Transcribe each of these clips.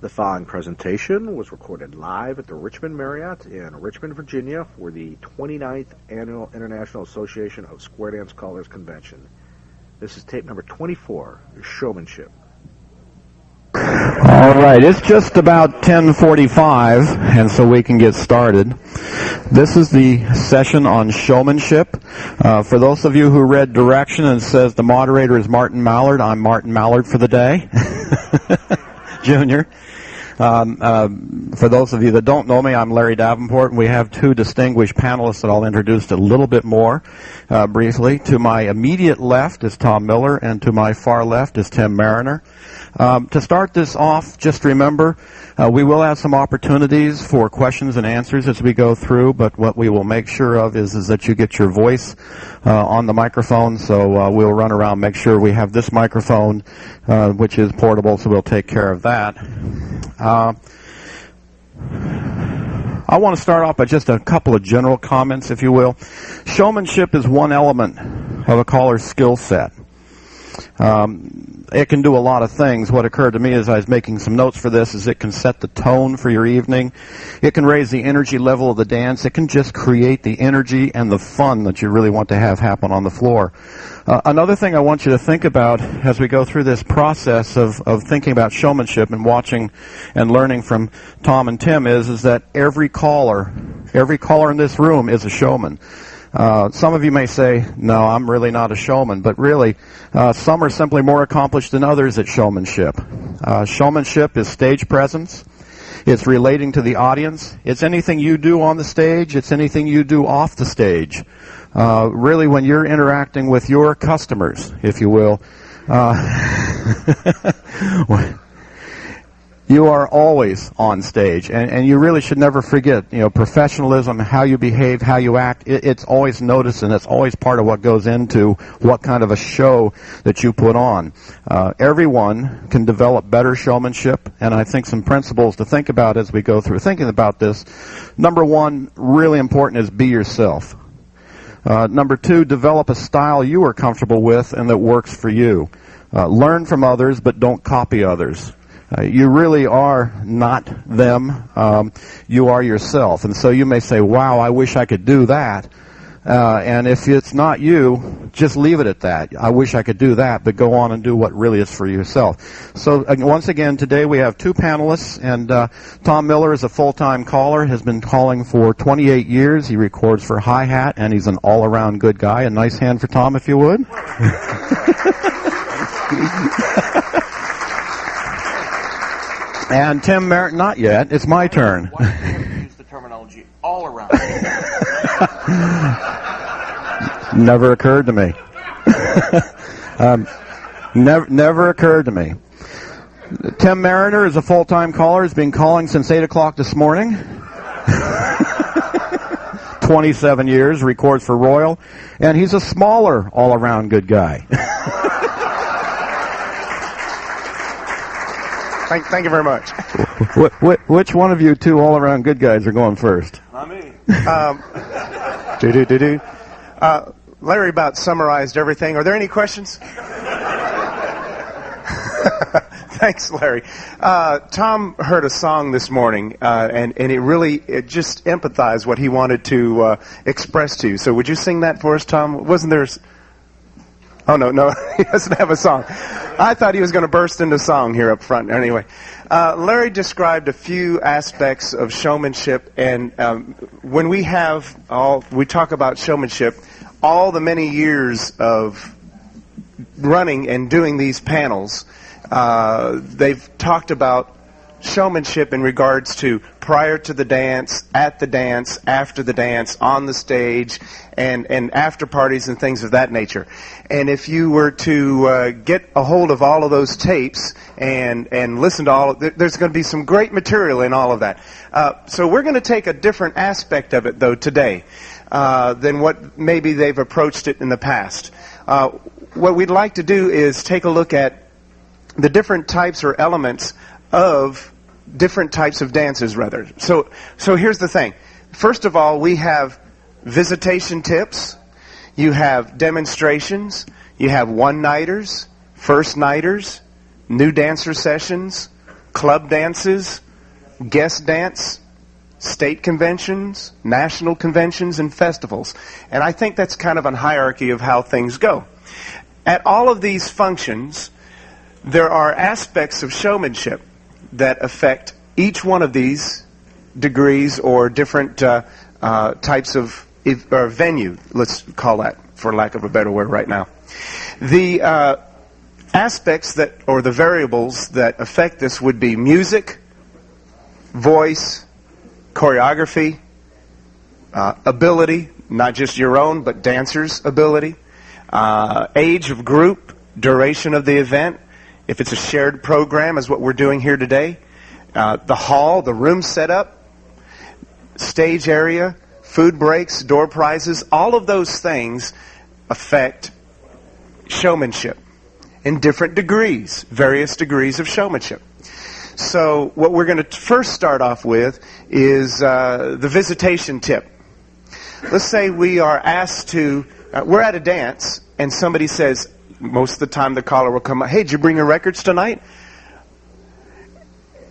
The following presentation was recorded live at the Richmond Marriott in Richmond, Virginia for the 29th Annual International Association of Square Dance Callers Convention. This is tape number 24, Showmanship. All right, it's just about 10:45, and so we can get started. This is the session on showmanship. For those of you who read direction and it says the moderator is Martin Mallard, I'm Martin Mallard for the day. Junior. For those of you that don't know me, I'm Larry Davenport, and we have two distinguished panelists that I'll introduce a little bit more briefly. To my immediate left is Tom Miller, and to my far left is Tim Marriner. To start this off, just remember, we will have some opportunities for questions and answers as we go through, but what we will make sure of is that you get your voice on the microphone, so we'll run around, make sure we have this microphone, which is portable, so we'll take care of that. I want to start off by just a couple of general comments, if you will. Showmanship is one element of a caller's skill set. It can do a lot of things. What occurred to me as I was making some notes for this is it can set the tone for your evening. It can raise the energy level of the dance. It can just create the energy and the fun that you really want to have happen on the floor. Another thing I want you to think about as we go through this process of thinking about showmanship and watching and learning from Tom and Tim is that every caller in this room is a showman. Some of you may say, no, I'm really not a showman, but really, some are simply more accomplished than others at showmanship. Showmanship is stage presence. It's relating to the audience. It's anything you do on the stage. It's anything you do off the stage. Really, when you're interacting with your customers, if you will, you are always on stage, and you really should never forget, professionalism, how you behave, how you act. It's always noticed, and it's always part of what goes into what kind of a show that you put on. Everyone can develop better showmanship, and I think some principles to think about as we go through thinking about this. Number one, really important, is be yourself. Number two, develop a style you are comfortable with and that works for you. Learn from others, but don't copy others. You really are not them. You are yourself. And so you may say, wow, I wish I could do that. And if it's not you, just leave it at that. I wish I could do that, but go on and do what really is for yourself. So once again, today we have two panelists, and Tom Miller is a full-time caller, has been calling for 28 years. He records for Hi-Hat, and he's an all-around good guy. A nice hand for Tom, if you would. And Tim Merritt, not yet. It's my turn. Why do you use the terminology all around? Never occurred to me. Never occurred to me. Tim Marriner is a full-time caller. He's been calling since 8 o'clock this morning. 27 years, records for Royal. And he's a smaller, all-around good guy. Thank you very much. Which one of you two all-around good guys are going first? Not me. Larry about summarized everything. Are there any questions? Thanks, Larry. Tom heard a song this morning, and it just empathized what he wanted to express to you. So would you sing that for us, Tom? Wasn't there... Oh, no, he doesn't have a song. I thought he was going to burst into song here up front. Anyway, Larry described a few aspects of showmanship, and when we talk about showmanship, all the many years of running and doing these panels, they've talked about showmanship in regards to prior to the dance, at the dance, after the dance, on the stage, and after parties and things of that nature. And if you were to get a hold of all of those tapes and listen to all of there's going to be some great material in all of that. So we're going to take a different aspect of it, though, today than what maybe they've approached it in the past. What we'd like to do is take a look at the different types or elements of different types of dances, rather. So here's the thing. First of all, we have visitation tips. You have demonstrations. You have one-nighters, first-nighters, new dancer sessions, club dances, guest dance, state conventions, national conventions, and festivals. And I think that's kind of a hierarchy of how things go. At all of these functions, there are aspects of showmanship that affect each one of these degrees or different types of or venue, let's call that, for lack of a better word right now. The aspects that, or the variables that affect this would be music, voice, choreography, ability, not just your own, but dancers' ability, age of group, duration of the event, if it's a shared program, as what we're doing here today, the hall, the room setup, stage area, food breaks, door prizes, all of those things affect showmanship in different degrees, various degrees of showmanship. So what we're going to first start off with is the visitation tip. Let's say we are asked to, we're at a dance, and somebody says, most of the time the caller will come up, hey, did you bring your records tonight?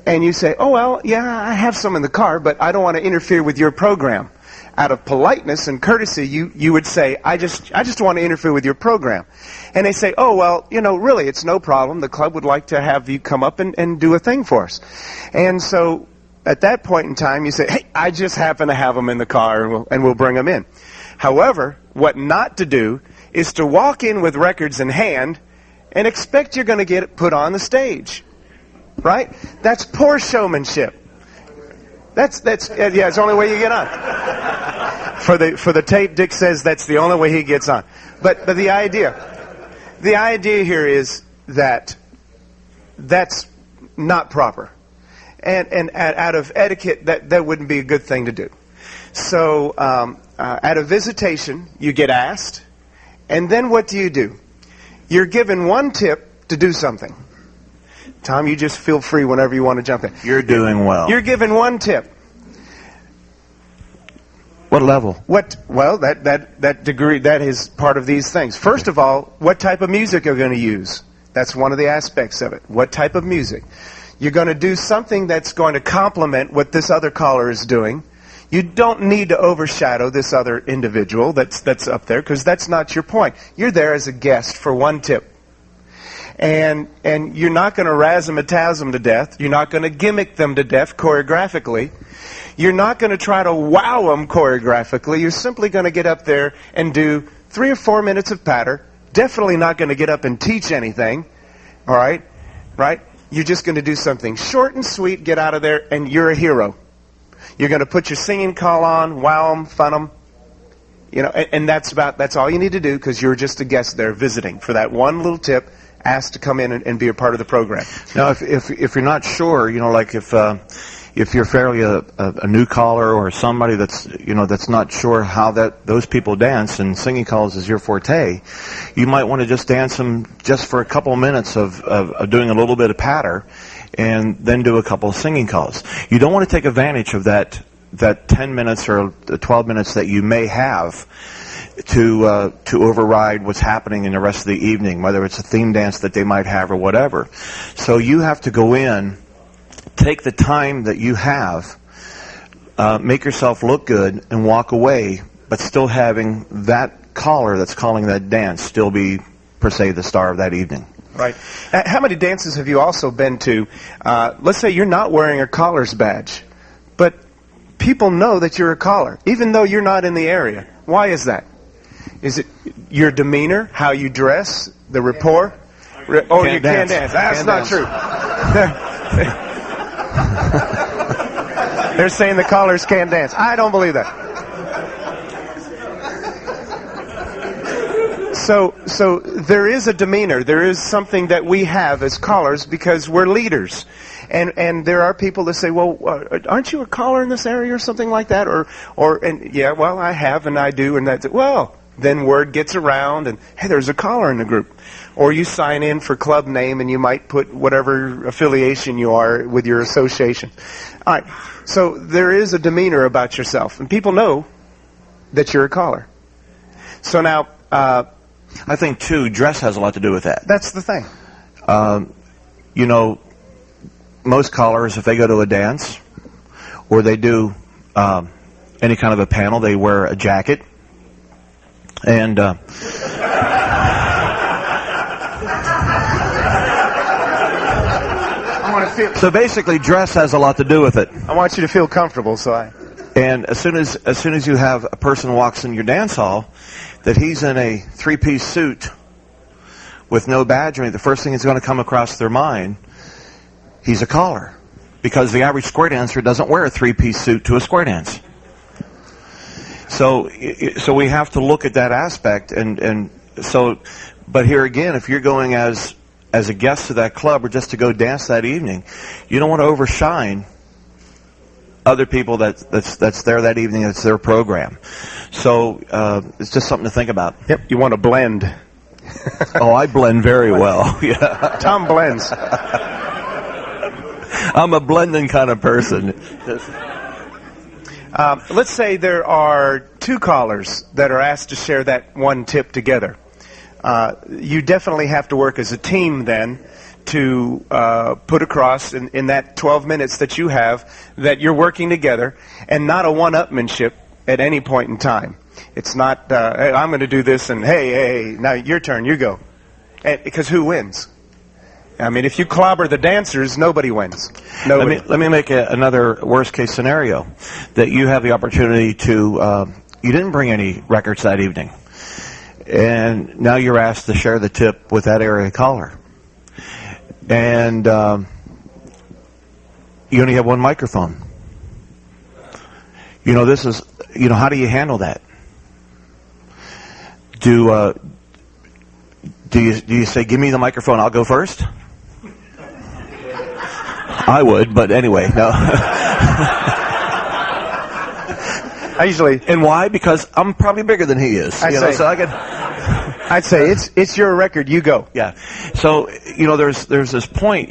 And you say, oh, well, yeah, I have some in the car, but I don't want to interfere with your program. Out of politeness and courtesy, you would say, I just want to interfere with your program. And they say, oh, well, you know, really, it's no problem. The club would like to have you come up and do a thing for us. And so at that point in time, you say, hey, I just happen to have them in the car, and we'll bring them in. However, what not to do is to walk in with records in hand and expect you're going to get it put on the stage. Right? That's poor showmanship. That's yeah, it's the only way you get on. For the tape, Dick says that's the only way he gets on. But the idea here is that that's not proper. And out of etiquette, that wouldn't be a good thing to do. So at a visitation, you get asked, and then what do? You're given one tip to do something. Tom, you just feel free whenever you want to jump in. You're doing well. You're given one tip. What level? Well, that degree, that is part of these things. First of all, what type of music you're going to use. That's one of the aspects of it. What type of music? You're going to do something that's going to complement what this other caller is doing. You don't need to overshadow this other individual that's up there, because that's not your point. You're there as a guest for one tip. And you're not going to razzmatazz them to death. You're not going to gimmick them to death choreographically. You're not going to try to wow them choreographically. You're simply going to get up there and do 3 or 4 minutes of patter. Definitely not going to get up and teach anything. All right? Right? You're just going to do something short and sweet, get out of there, and you're a hero. You're going to put your singing call on, wow them, fun them. You know, and that's all you need to do, because you're just a guest there visiting for that one little tip, asked to come in and be a part of the program. Now, if you're not sure, you know, like if you're fairly a new caller or somebody that's not sure how those people dance and singing calls is your forte, you might want to just dance them just for a couple of minutes of doing a little bit of patter, and then do a couple of singing calls. You don't want to take advantage of that 10 minutes or 12 minutes that you may have to override what's happening in the rest of the evening, whether it's a theme dance that they might have or whatever. So you have to go in, take the time that you have, make yourself look good, and walk away, but still having that caller that's calling that dance still be, per se, the star of that evening. Right. How many dances have you also been to? Let's say you're not wearing a caller's badge, but people know that you're a caller, even though you're not in the area. Why is that? Is it your demeanor, how you dress, the rapport? You can't dance. That's not true. They're saying the callers can't dance. I don't believe that. So there is a demeanor. There is something that we have as callers because we're leaders. And there are people that say, well, aren't you a caller in this area or something like that? Yeah, well, I have and I do. And that's, well, then word gets around and, hey, there's a caller in the group. Or you sign in for club name and you might put whatever affiliation you are with your association. All right. So there is a demeanor about yourself. And people know that you're a caller. So now, I think, too, dress has a lot to do with that. That's the thing. You know, most callers, if they go to a dance or they do any kind of a panel, they wear a jacket. And so basically, dress has a lot to do with it. I want you to feel comfortable, And as soon as you have a person walks in your dance hall, that he's in a three-piece suit with no badge or anything, the first thing that's going to come across their mind, he's a caller, because the average square dancer doesn't wear a three-piece suit to a square dance. So we have to look at that aspect, but here again, if you're going as a guest to that club or just to go dance that evening, you don't want to overshine other people that's there that evening. It's their program. So it's just something to think about. Yep, you want to blend. Oh, I blend very well. Yeah. Tom blends. I'm a blending kind of person. Let's say there are two callers that are asked to share that one tip together. You definitely have to work as a team then to put across in that 12 minutes that you have that you're working together, and not a one-upmanship at any point in time. It's not, hey, I'm going to do this, and hey, now your turn, you go. Because who wins? I mean, if you clobber the dancers, nobody wins. Nobody. Let me make another worst-case scenario, that you have the opportunity to, you didn't bring any records that evening, and now you're asked to share the tip with that area caller. And you only have one microphone. How do you handle that? Do you say, give me the microphone, I'll go first? I would, but anyway, no. And why? Because I'm probably bigger than he is. I'd say it's your record. You go. Yeah. So there's this point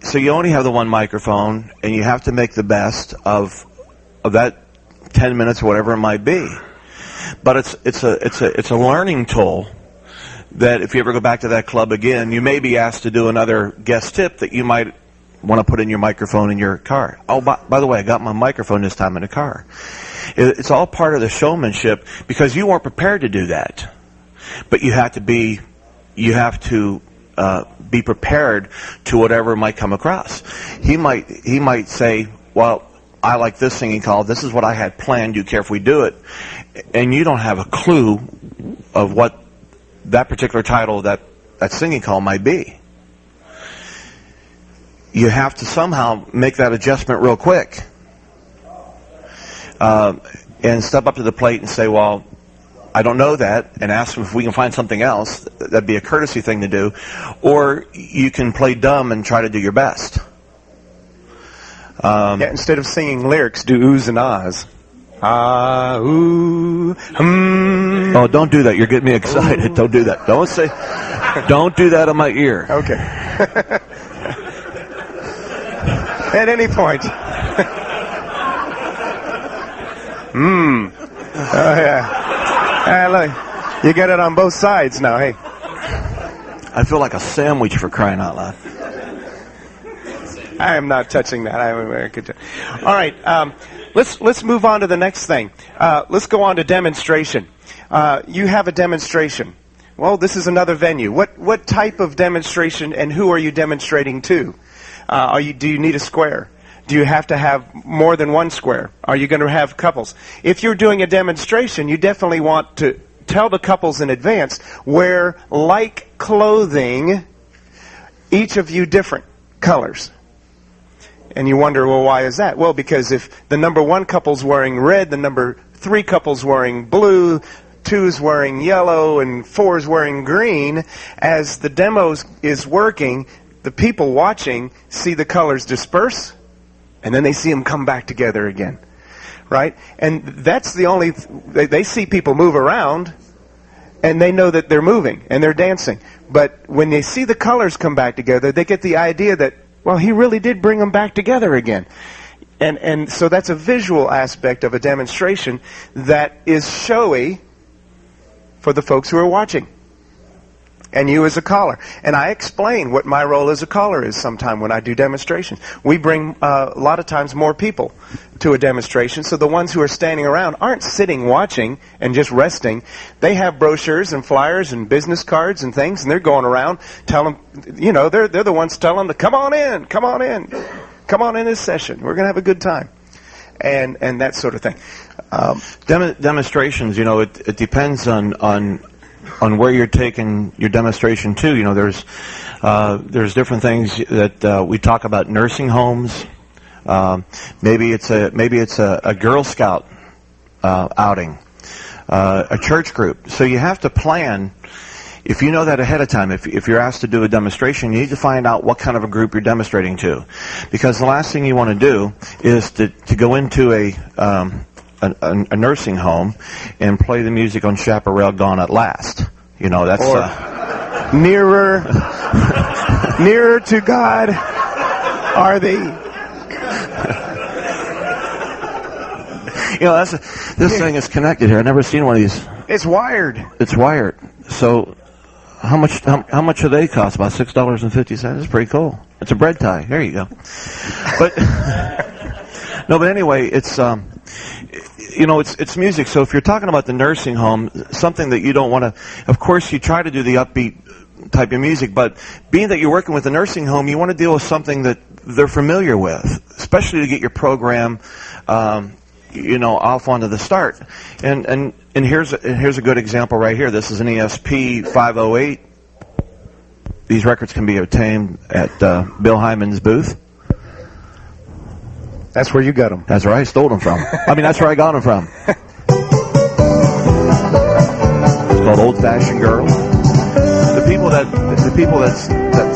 so you only have the one microphone, and you have to make the best of that 10 minutes or whatever it might be. But it's a learning tool that if you ever go back to that club again, you may be asked to do another guest tip that you might want to put in your microphone in your car. Oh, by the way, I got my microphone this time in the car. It's all part of the showmanship, because you weren't prepared to do that. But you have to be prepared to whatever might come across. He might say, well, I like this singing call. This is what I had planned. Do you care if we do it? And you don't have a clue of what that particular title of that singing call might be. You have to somehow make that adjustment real quick. And step up to the plate and say, well, I don't know that, and ask them if we can find something else. That'd be a courtesy thing to do. Or you can play dumb and try to do your best. Instead of singing lyrics, do oohs and ahs. Ah, ooh, Oh, don't do that. You're getting me excited. Don't do that. Don't do that on my ear. Okay. At any point. Oh, yeah. Look, you got it on both sides now, hey. I feel like a sandwich, for crying out loud. I am not touching that. All right, let's move on to the next thing. Let's go on to demonstration. You have a demonstration. Well, this is another venue. What type of demonstration, and who are you demonstrating to? Do you need a square? Do you have to have more than one square? Are you going to have couples? If you're doing a demonstration, you definitely want to tell the couples in advance, wear like clothing, each of you different colors. And you wonder, well, why is that? Well, because if the number 1 couple's wearing red, the number 3 couple's wearing blue, 2's wearing yellow, and 4's wearing green, as the demo is working, the people watching see the colors disperse, and then they see them come back together again, right? And that's the only, they see people move around, and they know that they're moving, and they're dancing. But when they see the colors come back together, they get the idea that, well, he really did bring them back together again. And so that's a visual aspect of a demonstration that is showy for the folks who are watching. and you as a caller. And I explain what my role as a caller is sometime when I do demonstrations. We bring a lot of times more people to a demonstration, so the ones who are standing around aren't sitting watching and just resting. They have brochures and flyers and business cards and things, and they're going around telling them, you know, they're the ones telling them to come on in, come on in, come on in this session. We're going to have a good time. And that sort of thing. Demonstrations, you know, it depends on where you're taking your demonstration to. You know, there's different things that we talk about. Nursing homes, maybe it's a Girl Scout outing, a church group. So you have to plan. If you know that ahead of time, if you're asked to do a demonstration, you need to find out what kind of a group you're demonstrating to, because the last thing you want to do is to go into a nursing home and play the music on Chaparral Gone at Last. You know, that's nearer to God are thee. You know, this thing is connected here. I've never seen one of these. It's wired. It's wired. So how much do they cost? About $6.50. It's pretty cool. It's a bread tie. There you go. But no, but anyway, it's you know, it's music. So if you're talking about the nursing home, something that you don't want to, of course, you try to do the upbeat type of music, but being that you're working with a nursing home, you want to deal with something that they're familiar with, especially to get your program, you know, off onto the start. And here's a good example right here. This is an ESP 508. These records can be obtained at Bill Hyman's booth. That's where you got them. That's where I stole them from. I mean, that's where I got them from. It's called Old Fashioned Girl. The people that's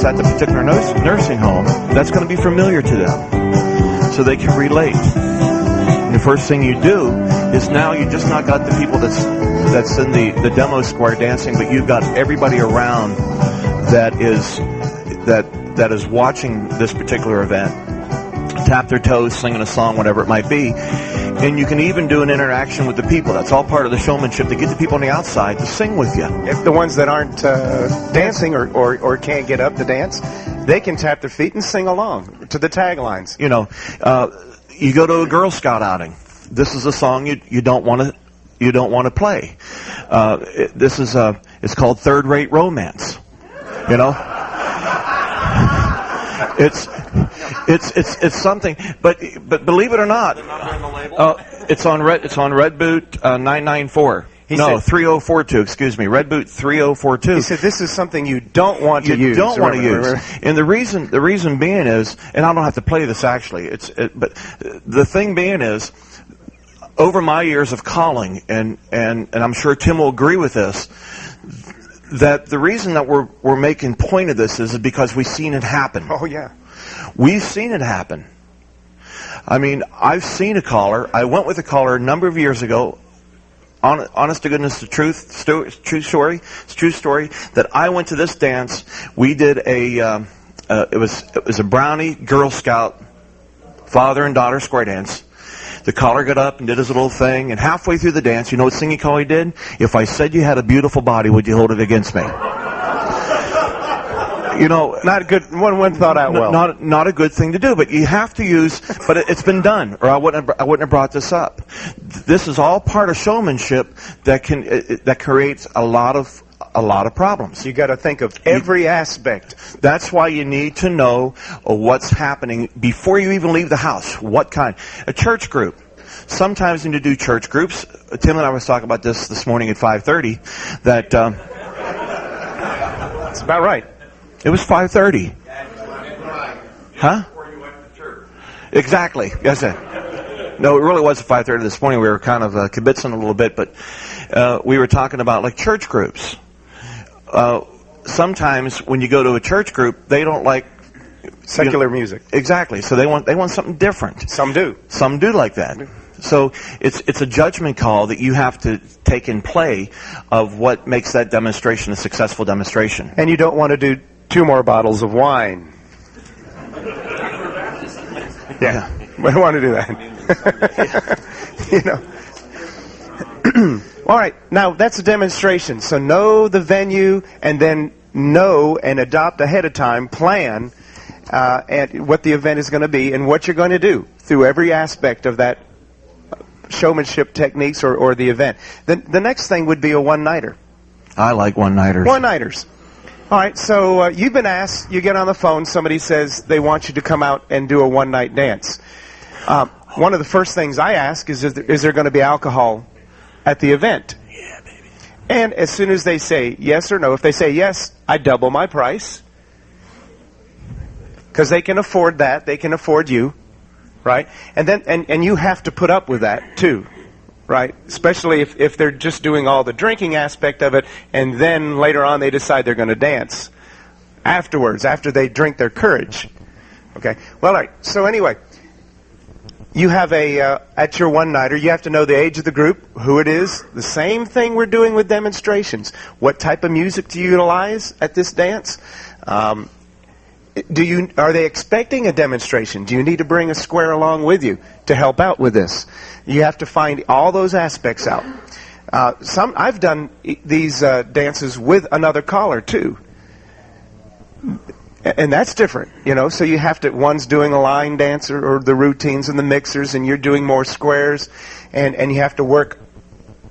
at the particular nursing home, that's going to be familiar to them, so they can relate. And the first thing you do is now you just not got the people that's in the demo square dancing, but you've got everybody around that is watching this particular event. Tap their toes, singing a song, whatever it might be. And you can even do an interaction with the people. That's all part of the showmanship, to get the people on the outside to sing with you. If the ones that aren't dancing or can't get up to dance, they can tap their feet and sing along to the taglines. You know, you go to a Girl Scout outing. This is a song you don't want to play. This is it's called Third Rate Romance. You know, it's something, but believe it or not, it's on Red Boot 994. No, 3042. Excuse me, Red Boot 3042. He said this is something you don't want to use. You don't want to use, and the reason being is, and I don't have to play this actually. But the thing being is, over my years of calling, and I'm sure Tim will agree with this, that the reason that we're making point of this is because we've seen it happen. Oh yeah, we've seen it happen. I mean, I've seen a caller. I went with a caller a number of years ago. Honest to goodness, the true story. It's a true story that I went to this dance. We did it was a Brownie Girl Scout father and daughter square dance. The caller got up and did his little thing, and halfway through the dance, you know what singing call he did? If I said you had a beautiful body, would you hold it against me? You know, not a good one thought out well. Not a good thing to do, but you have to use. But it's been done, or I wouldn't have brought this up. This is all part of showmanship that creates a lot of problems. You got to think of every aspect. That's why you need to know what's happening before you even leave the house. What kind? A church group. Sometimes you need to do church groups. Tim and I was talking about this morning at 5:30. That it's about right. It was 5:30. Huh? Exactly. Yes, sir. No, it really was 5:30 this morning. We were kind of kibitzing a little bit, but we were talking about like church groups. Sometimes when you go to a church group, they don't like secular music. Exactly. So they want something different. Some do. Some do like that. So it's a judgment call that you have to take in play of what makes that demonstration a successful demonstration. And you don't want to do 2 more bottles of wine. Yeah. We don't want to do that. You know. All right. Now, that's a demonstration. So know the venue and then know and adopt ahead of time, plan and what the event is going to be and what you're going to do through every aspect of that showmanship techniques or the event. The next thing would be a one-nighter. I like one-nighters. One-nighters. All right, so you've been asked, you get on the phone, somebody says they want you to come out and do a one-night dance. One of the first things I ask is there going to be alcohol at the event? Yeah, baby. And as soon as they say yes or no, if they say yes, I double my price. Because they can afford that, they can afford you, right? And then and you have to put up with that too, right? Especially if they're just doing all the drinking aspect of it, and then later on they decide they're going to dance afterwards, after they drink their courage. Okay. Well, all right. So anyway, you have at your one-nighter, you have to know the age of the group, who it is. The same thing we're doing with demonstrations. What type of music do you utilize at this dance? Are they expecting a demonstration? Do you need to bring a square along with you to help out with this? You have to find all those aspects out. I've done these dances with another caller too, and that's different, you know. So you have to. One's doing a line dance or the routines and the mixers, and you're doing more squares, and you have to work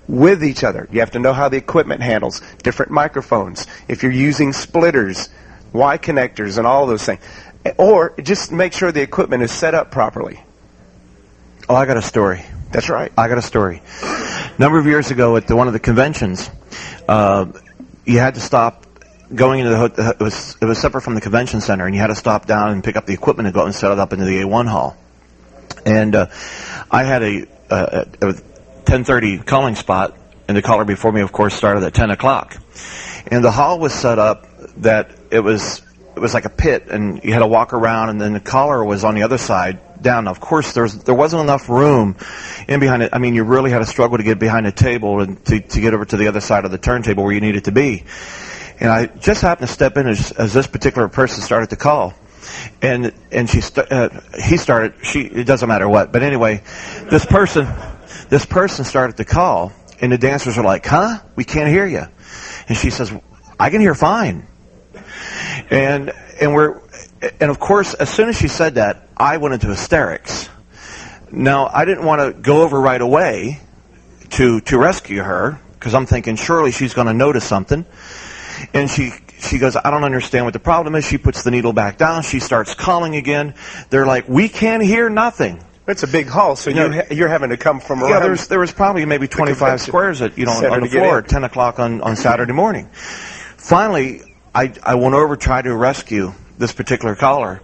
with each other. You have to know how the equipment handles different microphones. If you're using splitters, Y connectors, and all of those things. Or just make sure the equipment is set up properly. Oh, I got a story. That's right. I got a story. A number of years ago at one of the conventions, you had to stop going into the hotel. It was separate from the convention center, and you had to stop down and pick up the equipment and go and set it up into the A1 hall. And I had a 10:30 calling spot, and the caller before me, of course, started at 10 o'clock. And the hall was set up that it was like a pit, and you had to walk around, and then the caller was on the other side down. Now, of course, there wasn't enough room in behind it. I mean, you really had to struggle to get behind the table and to get over to the other side of the turntable where you needed to be. And I just happened to step in as this particular person started to call, and he started. It doesn't matter what, but anyway, this person started to call, and the dancers are like, "Huh? We can't hear you." And she says, "I can hear fine." And of course, as soon as she said that, I went into hysterics. Now, I didn't want to go over right away to rescue her, because I'm thinking surely she's going to notice something. And she goes, "I don't understand what the problem is." She puts the needle back down. She starts calling again. They're like, "We can't hear nothing." It's a big hall, so you're having to come from around. Yeah, there was probably maybe 25 squares on the floor at 10 o'clock on Saturday morning. Finally, I went over to try to rescue this particular caller,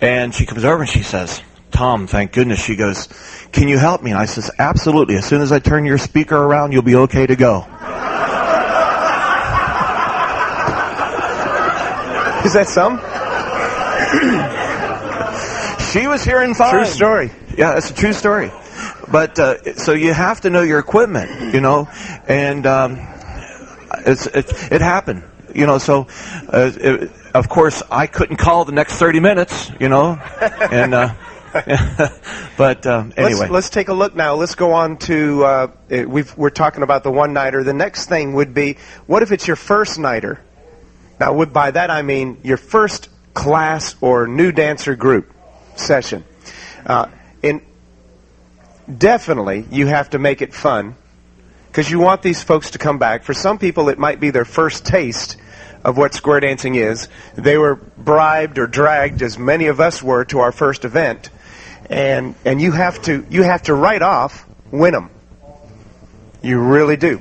and she comes over and she says, "Tom, thank goodness." She goes, "Can you help me?" And I says, "Absolutely. As soon as I turn your speaker around, you'll be okay to go." Is that some? She was hearing fine. True story. Yeah, it's a true story. But so you have to know your equipment, you know, and it happened, you know. So of course I couldn't call the next 30 minutes, you know, and but anyway. Let's take a look now. Let's go on to we're talking about the one-nighter. The next thing would be, what if it's your first nighter? Now, by that I mean your first class or new dancer group session. Definitely, you have to make it fun, because you want these folks to come back. For some people, it might be their first taste of what square dancing is. They were bribed or dragged, as many of us were, to our first event, and you have to right off win them. You really do.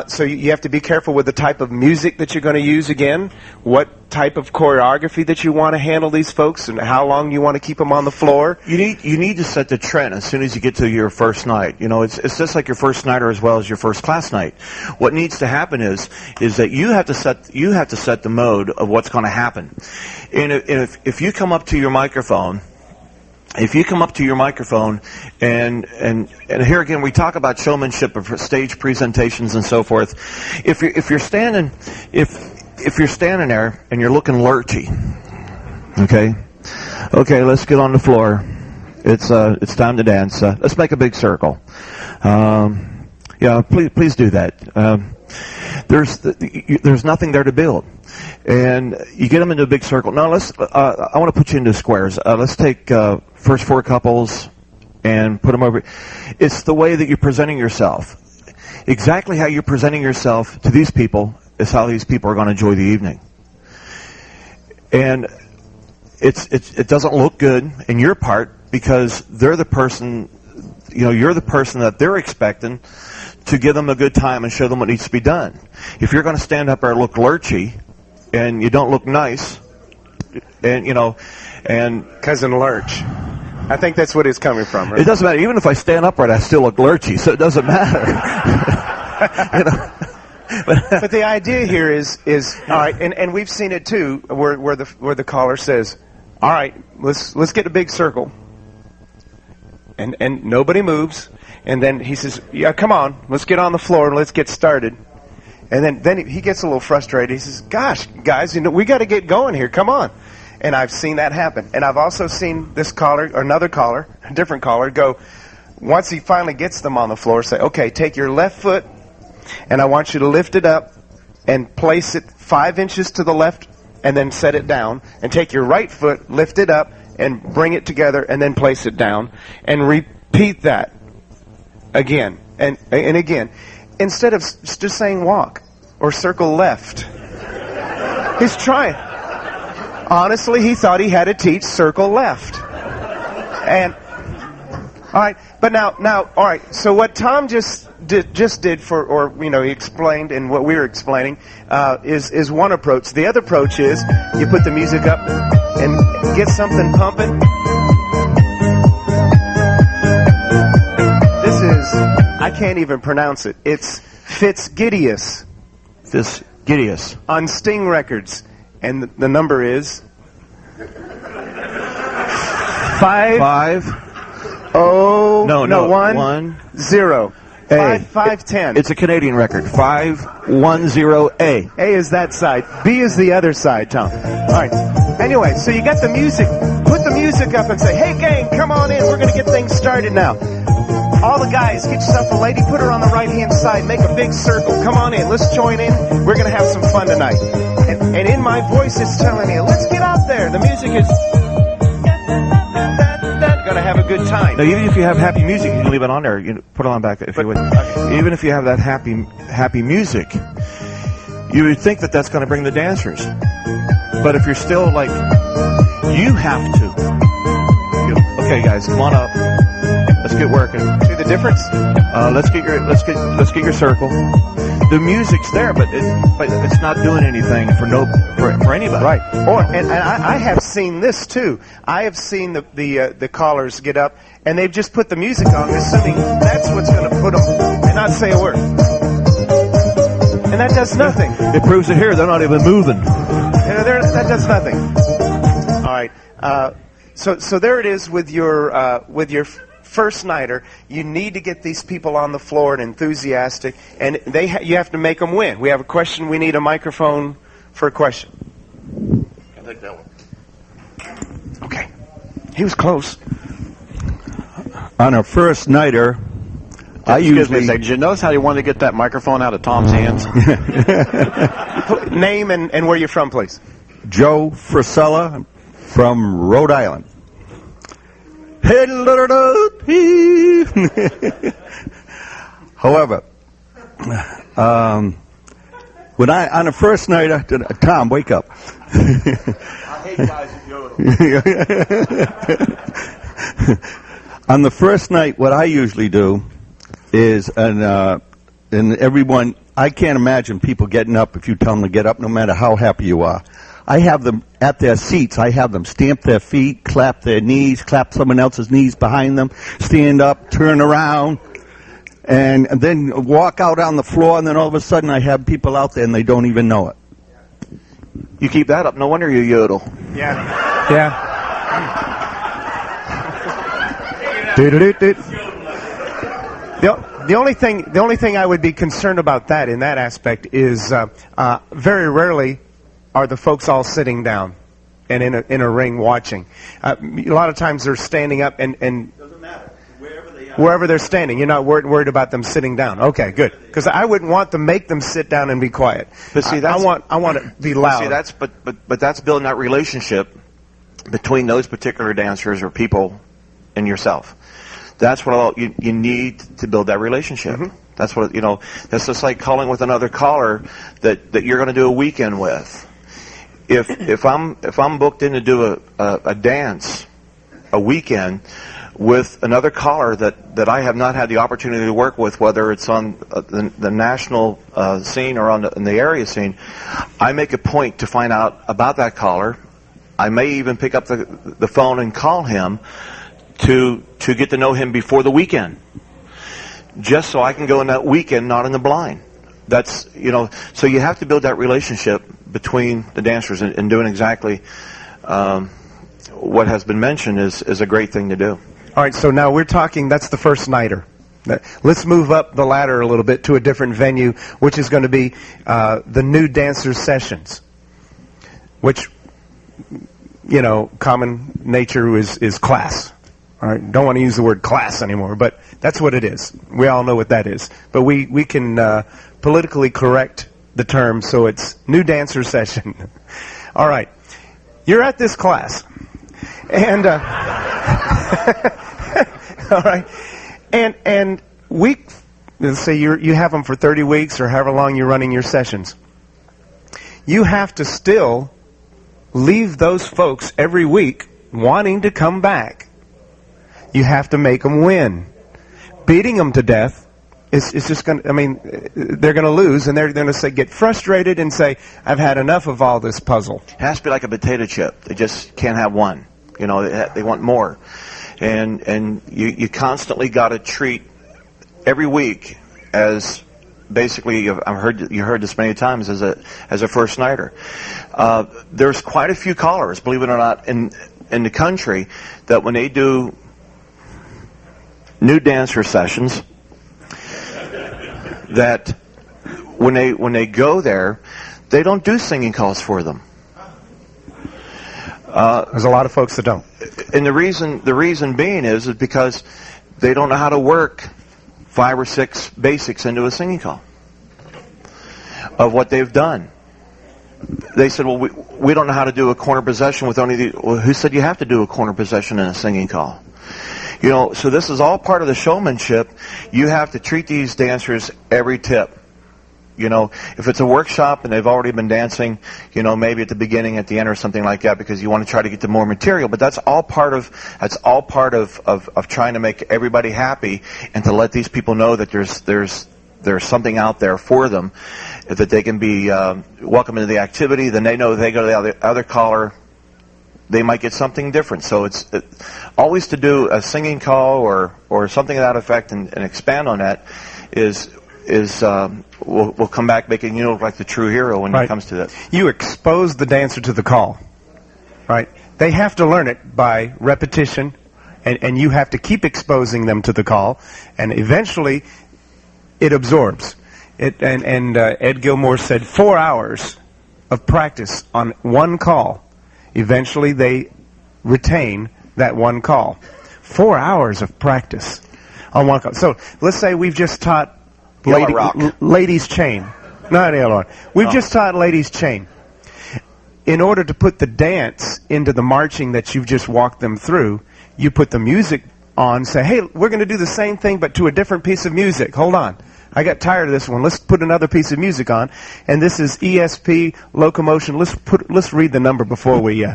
So you have to be careful with the type of music that you're going to use again, what type of choreography that you want to handle these folks, and how long you want to keep them on the floor. You need to set the trend as soon as you get to your first night. You know, it's just like your first nighter as well as your first class night. What needs to happen is that you have to set the mode of what's going to happen. And if you come up to your microphone. If you come up to your microphone, and here again we talk about showmanship of stage presentations and so forth. If you're standing there and you're looking lurchy, okay, let's get on the floor. It's time to dance. Let's make a big circle. Yeah, please do that. There's nothing there to build. And you get them into a big circle. Now, I want to put you into squares. Let's take first 4 couples and put them over. It's the way that you're presenting yourself. Exactly how you're presenting yourself to these people is how these people are going to enjoy the evening. And it doesn't look good in your part because they're the person, you're the person that they're expecting to give them a good time and show them what needs to be done. If you're going to stand up there and look lurchy and you don't look nice, and Cousin Lurch. I think that's what it's coming from, right? It doesn't matter. Even if I stand upright, I still look lurchy, so it doesn't matter. But the idea here is all right, and we've seen it too, where the caller says, "All right, let's get a big circle," and nobody moves, and then he says, "Yeah, come on, let's get on the floor and let's get started." And then he gets a little frustrated. He says, "Gosh, guys, we got to get going here. Come on." And I've seen that happen. And I've also seen this caller, or another caller, a different caller, go, once he finally gets them on the floor, say, "Okay, take your left foot, and I want you to lift it up and place it 5 inches to the left and then set it down. And take your right foot, lift it up, and bring it together and then place it down. And repeat that again and again. Instead of just saying walk or circle left." He's trying. Honestly, he thought he had to teach circle left. And all right, but now, all right. So what Tom just did he explained, and what we were explaining is one approach. The other approach is you put the music up and get something pumping. This is, I can't even pronounce it. It's Fitzgideus. Fitzgideus On Sting Records. And the number is 5 1 0 5 10. It's a Canadian record. 510A. A is that side. B is the other side, Tom. All right. Anyway, so you got the music. Put the music up and say, "Hey, gang, come on in. We're going to get things started now." All the guys, get yourself a lady, put her on the right-hand side, make a big circle. Come on in. Let's join in. We're going to have some fun tonight. And in my voice, it's telling you, let's get out there. The music is going to have a good time. Now, even if you have happy music, you can leave it on there. You put it on back if you would. Okay. Even if you have that happy music, you would think that that's going to bring the dancers. But if you're still like, you have to. Okay, guys, come on up. Let's get working. See the difference? Let's get your circle. The music's there, but it's not doing anything for anybody. Right. And I have seen this too. I have seen the callers get up and they've just put the music on, assuming that's what's going to put them and not say a word. And that does nothing. It proves it here. They're not even moving. That does nothing. All right. So there it is with your first nighter. You need to get these people on the floor and enthusiastic, and you have to make them win. We have a question. We need a microphone for a question. I'll take that one. Okay. He was close. On a first nighter, I usually... Did you notice how you wanted to get that microphone out of Tom's hands? Name and where you're from, please. Joe Frisella from Rhode Island. However, when on the first night, Tom, wake up. I hate guys that yodel. On the first night, what I usually do is, and everyone, I can't imagine people getting up if you tell them to get up, no matter how happy you are. I have them at their seats. I have them stamp their feet, clap their knees, clap someone else's knees behind them, stand up, turn around, and then walk out on the floor, and then all of a sudden I have people out there and they don't even know it. You keep that up, no wonder you yodel. Yeah. The only thing I would be concerned about that in that aspect is very rarely are the folks all sitting down and in a ring watching. A lot of times they're standing up and doesn't matter. Wherever they Wherever they're standing. You're not worried about them sitting down. Okay, good. Because I wouldn't want to make them sit down and be quiet. But see, I want to be loud. See, but that's building that relationship between those particular dancers or people and yourself. That's what you need to build that relationship. Mm-hmm. That's what, that's just like calling with another caller that you're going to do a weekend with. If I'm booked in to do a dance a weekend with another caller that I have not had the opportunity to work with, whether it's on the national scene or in the area scene, I make a point to find out about that caller. I may even pick up the phone and call him to get to know him before the weekend, just so I can go in that weekend not in the blind. That's, so you have to build that relationship between the dancers, and doing exactly what has been mentioned is a great thing to do. All right, so now we're talking, that's the first nighter. Let's move up the ladder a little bit to a different venue, which is going to be the new dancers sessions, which, common nature is class. All right, don't want to use the word class anymore, but that's what it is. We all know what that is. But we can politically correct the term, so it's new dancer session. All right, you're at this class, and all right, and let's say you have them for 30 weeks or however long you're running your sessions. You have to still leave those folks every week wanting to come back. You have to make them win. Beating them to death is just going to, they're going to lose, and they're going to get frustrated and say, I've had enough of all this puzzle. It has to be like a potato chip. They just can't have one. They want more. And you constantly got to treat every week as basically, you heard this many times, as a first nighter. There's quite a few callers, believe it or not, in the country that when they do new dancer sessions, that when they go there, they don't do singing calls for them. There's a lot of folks that don't. And the reason being is because they don't know how to work 5 or 6 basics into a singing call of what they've done. They said, well, we don't know how to do a corner possession with only the... Well, who said you have to do a corner possession in a singing call? So this is all part of the showmanship. You have to treat these dancers every tip. If it's a workshop and they've already been dancing, maybe at the beginning, at the end, or something like that, because you want to try to get to more material. But that's all part of trying to make everybody happy and to let these people know that there's something out there for them, that they can be welcome into the activity. Then they know they go to the other caller, they might get something different. So it's always to do a singing call or something to that effect, and expand on that will come back making you look like the true hero when it comes to that. You expose the dancer to the call, right? They have to learn it by repetition, and you have to keep exposing them to the call, and eventually it absorbs. And Ed Gilmore said 4 hours of practice on one call. Eventually they retain that one call. 4 hours of practice on one call. So let's say we've just taught ladies chain. Not yellow. We've just taught ladies chain. In order to put the dance into the marching that you've just walked them through, you put the music on, say, hey, we're going to do the same thing but to a different piece of music. Hold on. I got tired of this one. Let's put another piece of music on. And this is ESP Locomotion. Let's read the number before we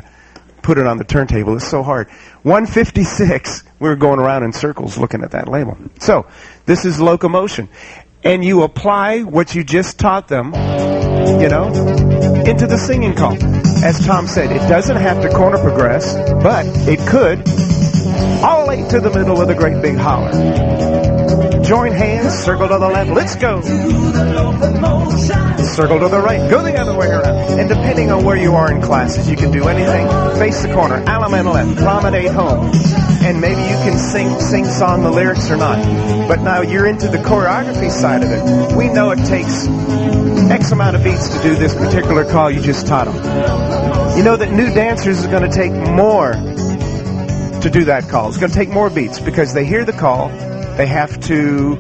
put it on the turntable. It's so hard. 156. We were going around in circles looking at that label. So this is Locomotion. And you apply what you just taught them, into the singing call. As Tom said, it doesn't have to corner progress, but it could. All the way to the middle of the great big holler. Join hands, circle to the left, let's go. Circle to the right, go the other way around. And depending on where you are in classes, you can do anything. Face the corner, element left, promenade home. And maybe you can sing song the lyrics or not. But now you're into the choreography side of it. We know it takes X amount of beats to do this particular call you just taught them. You know that new dancers are going to take more to do that call. It's going to take more beats because they hear the call, They have to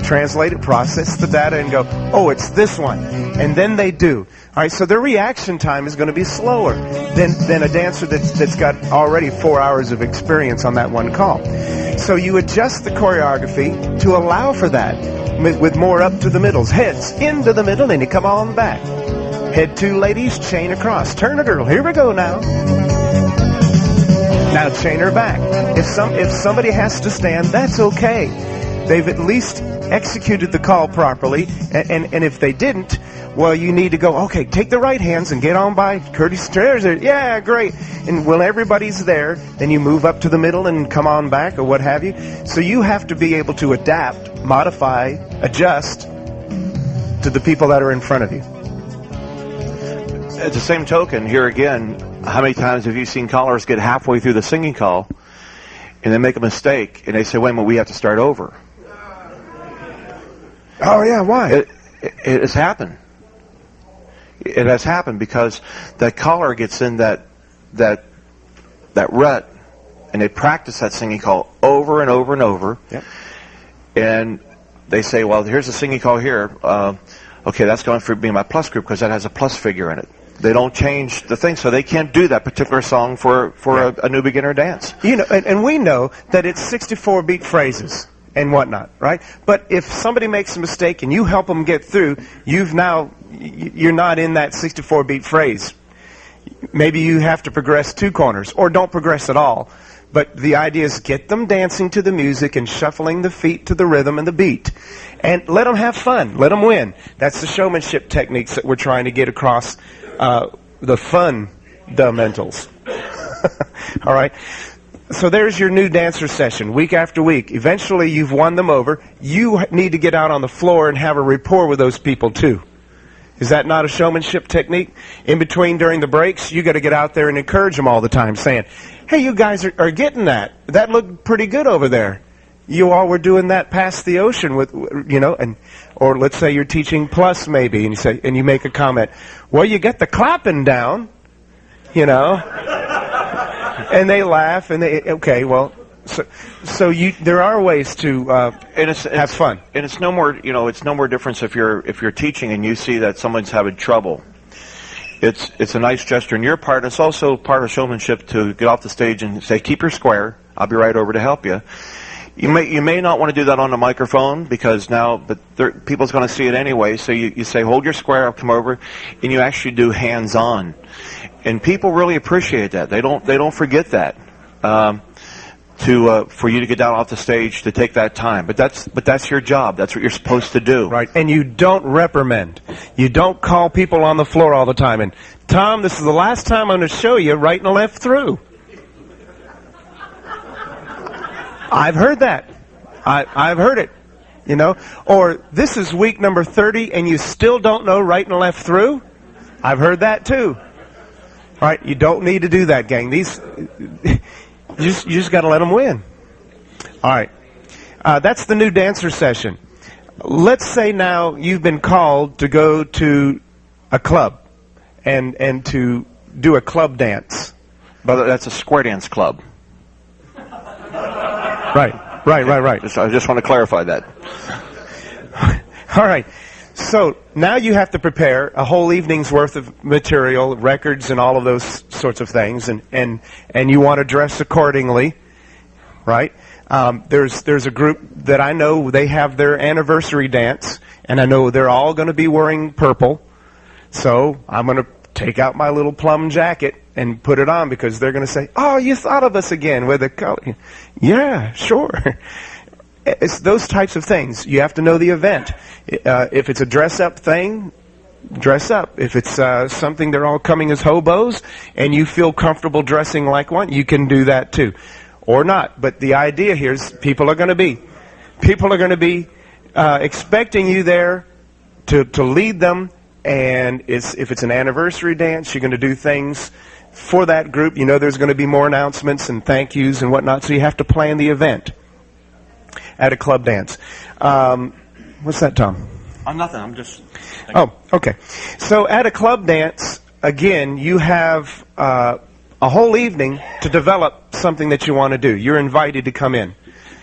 translate it, process the data, and go, oh, it's this one. And then they do. All right, so their reaction time is going to be slower than a dancer that's got already 4 hours of experience on that one call. So you adjust the choreography to allow for that, with more up to the middles. Heads into the middle, and you come on back. Head 2, ladies, chain across. Turn a girl. Here we go now. Now chain her back. If somebody has to stand, that's okay. They've at least executed the call properly, and if they didn't, well, you need to go, okay, take the right hands and get on by Curtis Stairs. Yeah, great. And when everybody's there, then you move up to the middle and come on back or what have you. So you have to be able to adapt, modify, adjust to the people that are in front of you. At the same token, here again, how many times have you seen callers get halfway through the singing call and they make a mistake and they say, wait a minute, we have to start over? Oh, yeah, why? It has happened. It has happened because that caller gets in that rut, and they practice that singing call over and over and over. Yep. And they say, well, here's a singing call here. Okay, that's going for being my plus group because that has a plus figure in it. They don't change the thing, so they can't do that particular song for a new beginner dance. You know, and we know that it's 64 beat phrases and whatnot, right? But if somebody makes a mistake and you help them get through, you're not in that 64 beat phrase. Maybe you have to progress 2 corners or don't progress at all. But the idea is get them dancing to the music and shuffling the feet to the rhythm and the beat. And let them have fun. Let them win. That's the showmanship techniques that we're trying to get across, the fundamentals. All right? So there's your new dancer session, week after week. Eventually you've won them over. You need to get out on the floor and have a rapport with those people too. Is that not a showmanship technique? In between, during the breaks, you got to get out there and encourage them all the time, saying, hey, you guys are getting that. That looked pretty good over there. You all were doing that past the ocean with, you know, or let's say you're teaching plus maybe, and you make a comment, well, you get the clapping down, you know. And they laugh, and okay, well, so there are ways to have fun. And it's no more, it's no more difference if you're teaching and you see that someone's having trouble. It's a nice gesture on your part. It's also part of showmanship to get off the stage and say, keep your square. I'll be right over to help you. You may not want to do that on the microphone because people's going to see it anyway. So you say, hold your square, I'll come over, and you actually do hands-on. And people really appreciate that. They don't forget that. For you to get down off the stage to take that time. But that's your job. That's what you're supposed to do. Right. And you don't reprimand. You don't call people on the floor all the time. And Tom, this is the last time I'm going to show you right and left through. I've heard that. I've heard it. You know. Or this is week number 30 and you still don't know right and left through. I've heard that too. All right. You don't need to do that, gang. You just got to let them win. All right. That's the new dancer session. Let's say now you've been called to go to a club and to do a club dance. But that's a square dance club. Right. I just want to clarify that. All right. So now you have to prepare a whole evening's worth of material, records, and all of those sorts of things, and you want to dress accordingly, right? There's a group that I know, they have their anniversary dance, and I know they're all going to be wearing purple, so I'm going to take out my little plum jacket and put it on because they're going to say, oh, you thought of us again with the color. Yeah, sure. It's those types of things. You have to know the event. If it's a dress-up thing, dress up. If it's something they're all coming as hobos and you feel comfortable dressing like one, you can do that too. Or not. But the idea here is people are going to be expecting you there to lead them. And if it's an anniversary dance, you're going to do things for that group. You know there's going to be more announcements and thank yous and whatnot, so you have to plan the event at a club dance. What's that, Tom? Nothing. I'm just... Oh, okay. So at a club dance, again, you have a whole evening to develop something that you want to do. You're invited to come in.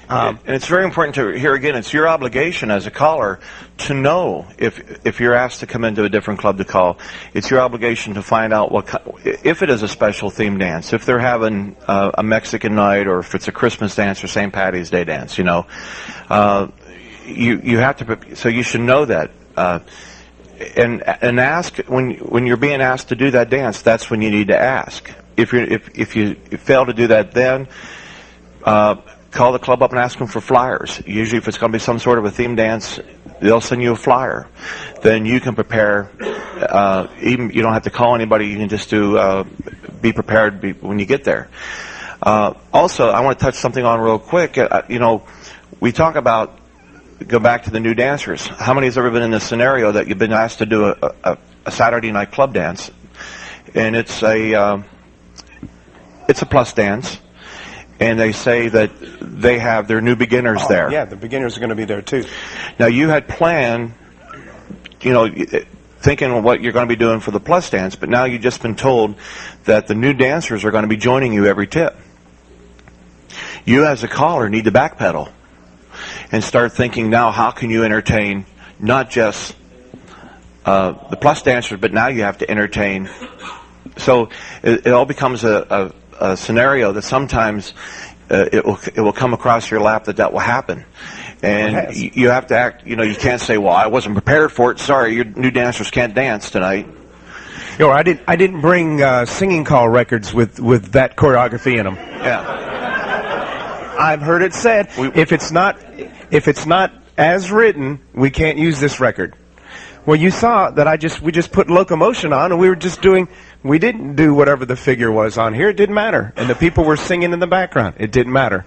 And it's very important to hear again, it's your obligation as a caller to know if you're asked to come into a different club to call. It's your obligation to find out if it is a special theme dance, if they're having a Mexican night, or if it's a Christmas dance or St. Patty's Day dance, you know. You have to, so you should know that. And ask when you're being asked to do that dance. That's when you need to ask. If you fail to do that, then call the club up and ask them for flyers. Usually, if it's going to be some sort of a theme dance, they'll send you a flyer. Then you can prepare. Even you don't have to call anybody. You can just be prepared when you get there. Also, I want to touch something on real quick. You know, we talk about. Go back to the new dancers. How many has ever been in this scenario that you've been asked to do a Saturday night club dance, and it's a plus dance, and they say that they have their new beginners there. Yeah, the beginners are going to be there too. Now you had planned, you know, thinking of what you're going to be doing for the plus dance, but now you've just been told that the new dancers are going to be joining you every tip. You as a caller need to backpedal and start thinking now, how can you entertain not just the plus dancers, but now you have to entertain. So it all becomes a scenario that sometimes it will come across your lap that will happen. And you have to act, you know, you can't say, well, I wasn't prepared for it. Sorry, your new dancers can't dance tonight. You know, I didn't bring singing call records with that choreography in them. Yeah. I've heard it said, if it's not as written, we can't use this record. Well, you saw that we just put locomotion on, and we didn't do whatever the figure was on here. It didn't matter. And the people were singing in the background. It didn't matter.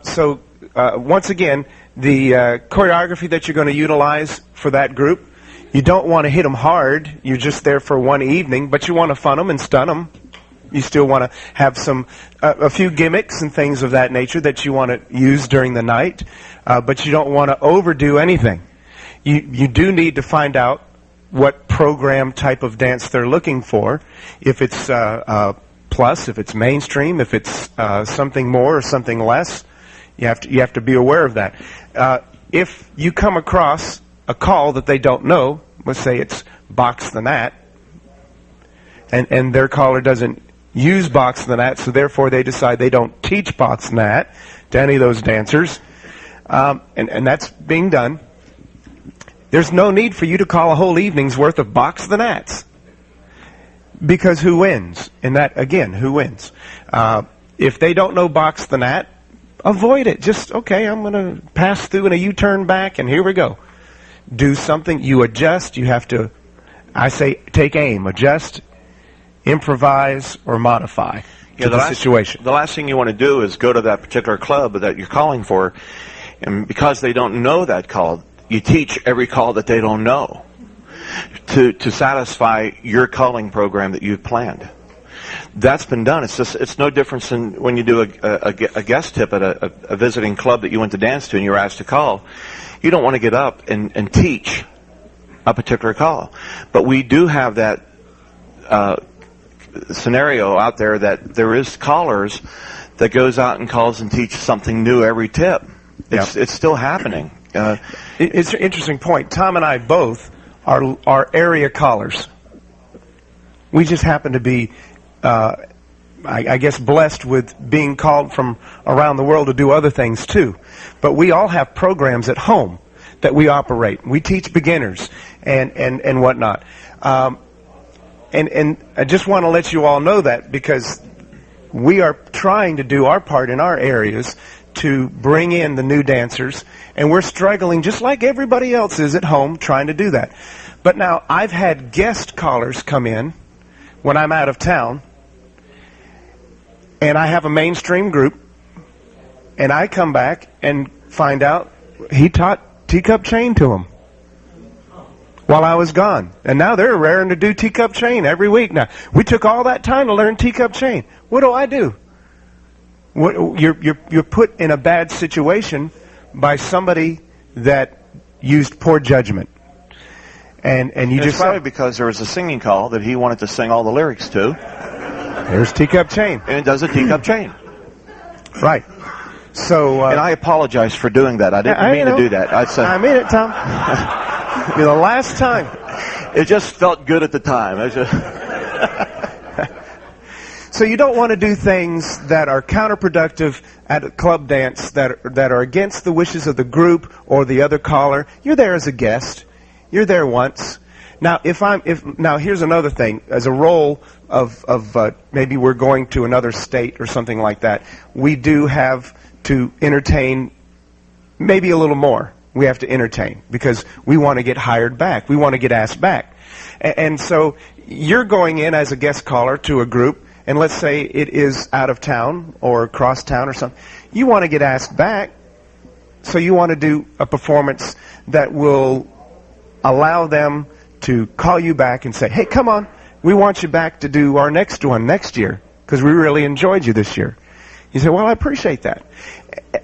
So once again, the choreography that you're going to utilize for that group, you don't want to hit them hard. You're just there for one evening, but you want to fun them and stun them. You still want to have a few gimmicks and things of that nature that you want to use during the night, but you don't want to overdo anything. You do need to find out what program type of dance they're looking for. If it's plus, if it's mainstream, if it's something more or something less, you have to be aware of that. If you come across a call that they don't know, let's say it's Box the Nat, and their caller doesn't use Box the Nat, so therefore they decide they don't teach Box the Nat to any of those dancers, and that's being done. There's no need for you to call a whole evening's worth of Box the Nats, because who wins? And that, again, who wins? If they don't know Box the Nat, avoid it. Just, okay, I'm going to pass through and a U-turn back, and here we go. Do something. You adjust. You have to, I say, take aim, adjust, improvise, or modify to the situation. The last thing you want to do is go to that particular club that you're calling for, and because they don't know that call, you teach every call that they don't know to satisfy your calling program that you've planned. That's been done. It's no difference than when you do a guest tip at a visiting club that you went to dance to and you were asked to call. You don't want to get up and teach a particular call. But we do have that scenario out there that there is callers that goes out and calls and teaches something new every tip. It's still happening. It's an interesting point. Tom and I both are area callers. We just happen to be, I guess, blessed with being called from around the world to do other things too. But we all have programs at home that we operate. We teach beginners and whatnot. And I just want to let you all know that, because we are trying to do our part in our areas to bring in the new dancers, and we're struggling just like everybody else is at home trying to do that. But now I've had guest callers come in when I'm out of town, and I have a mainstream group, and I come back and find out he taught teacup chain to them while I was gone. And now they're raring to do teacup chain every week. Now, we took all that time to learn teacup chain. What do? You're put in a bad situation by somebody that used poor judgment. And you It's just probably said, because there was a singing call that he wanted to sing all the lyrics to, there's Teacup Chain. and it does a teacup chain. Right. So, And I apologize for doing that. I didn't mean to do that. I mean it, Tom. You're the last time. It just felt good at the time. So you don't want to do things that are counterproductive at a club dance that are against the wishes of the group or the other caller. You're there as a guest. You're there once. Now, now here's another thing. As a role of maybe we're going to another state or something like that, we do have to entertain maybe a little more. We have to entertain because we want to get hired back. We want to get asked back. And so you're going in as a guest caller to a group, and let's say it is out of town or across town or something. You want to get asked back, so you want to do a performance that will allow them to call you back and say, hey, come on, we want you back to do our next one next year because we really enjoyed you this year. You say, well, I appreciate that.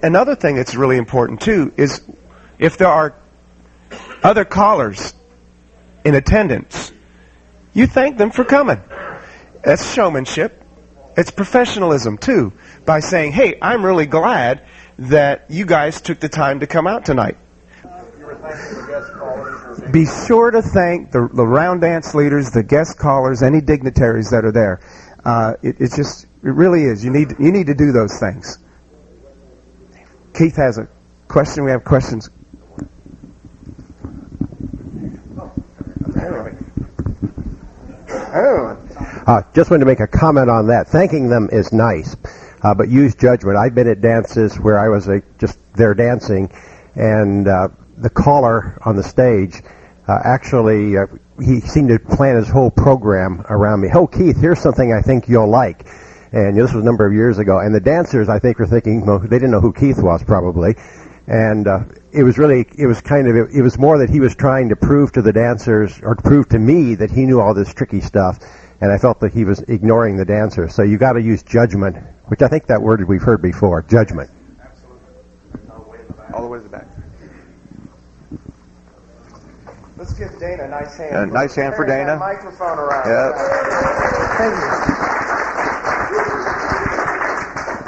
Another thing that's really important, too, is if there are other callers in attendance, you thank them for coming. That's showmanship. It's professionalism, too, by saying, hey, I'm really glad that you guys took the time to come out tonight. Be sure to thank the round dance leaders, the guest callers, any dignitaries that are there. It really is. You need to do those things. Keith has a question. We have questions. Just wanted to make a comment on that. Thanking them is nice, but use judgment. I've been at dances where I was just there dancing, and the caller on the stage actually he seemed to plan his whole program around me. Oh, Keith, here's something I think you'll like. And this was a number of years ago. And the dancers, I think, were thinking, well, they didn't know who Keith was probably. And it was more that he was trying to prove to the dancers, or to prove to me that he knew all this tricky stuff. And I felt that he was ignoring the dancers. So you got to use judgment, which I think that word we've heard before, judgment. Absolutely. All the way to the back. Let's give Dana a nice hand. A nice hand for Dana. That microphone around. Yep. Thank you.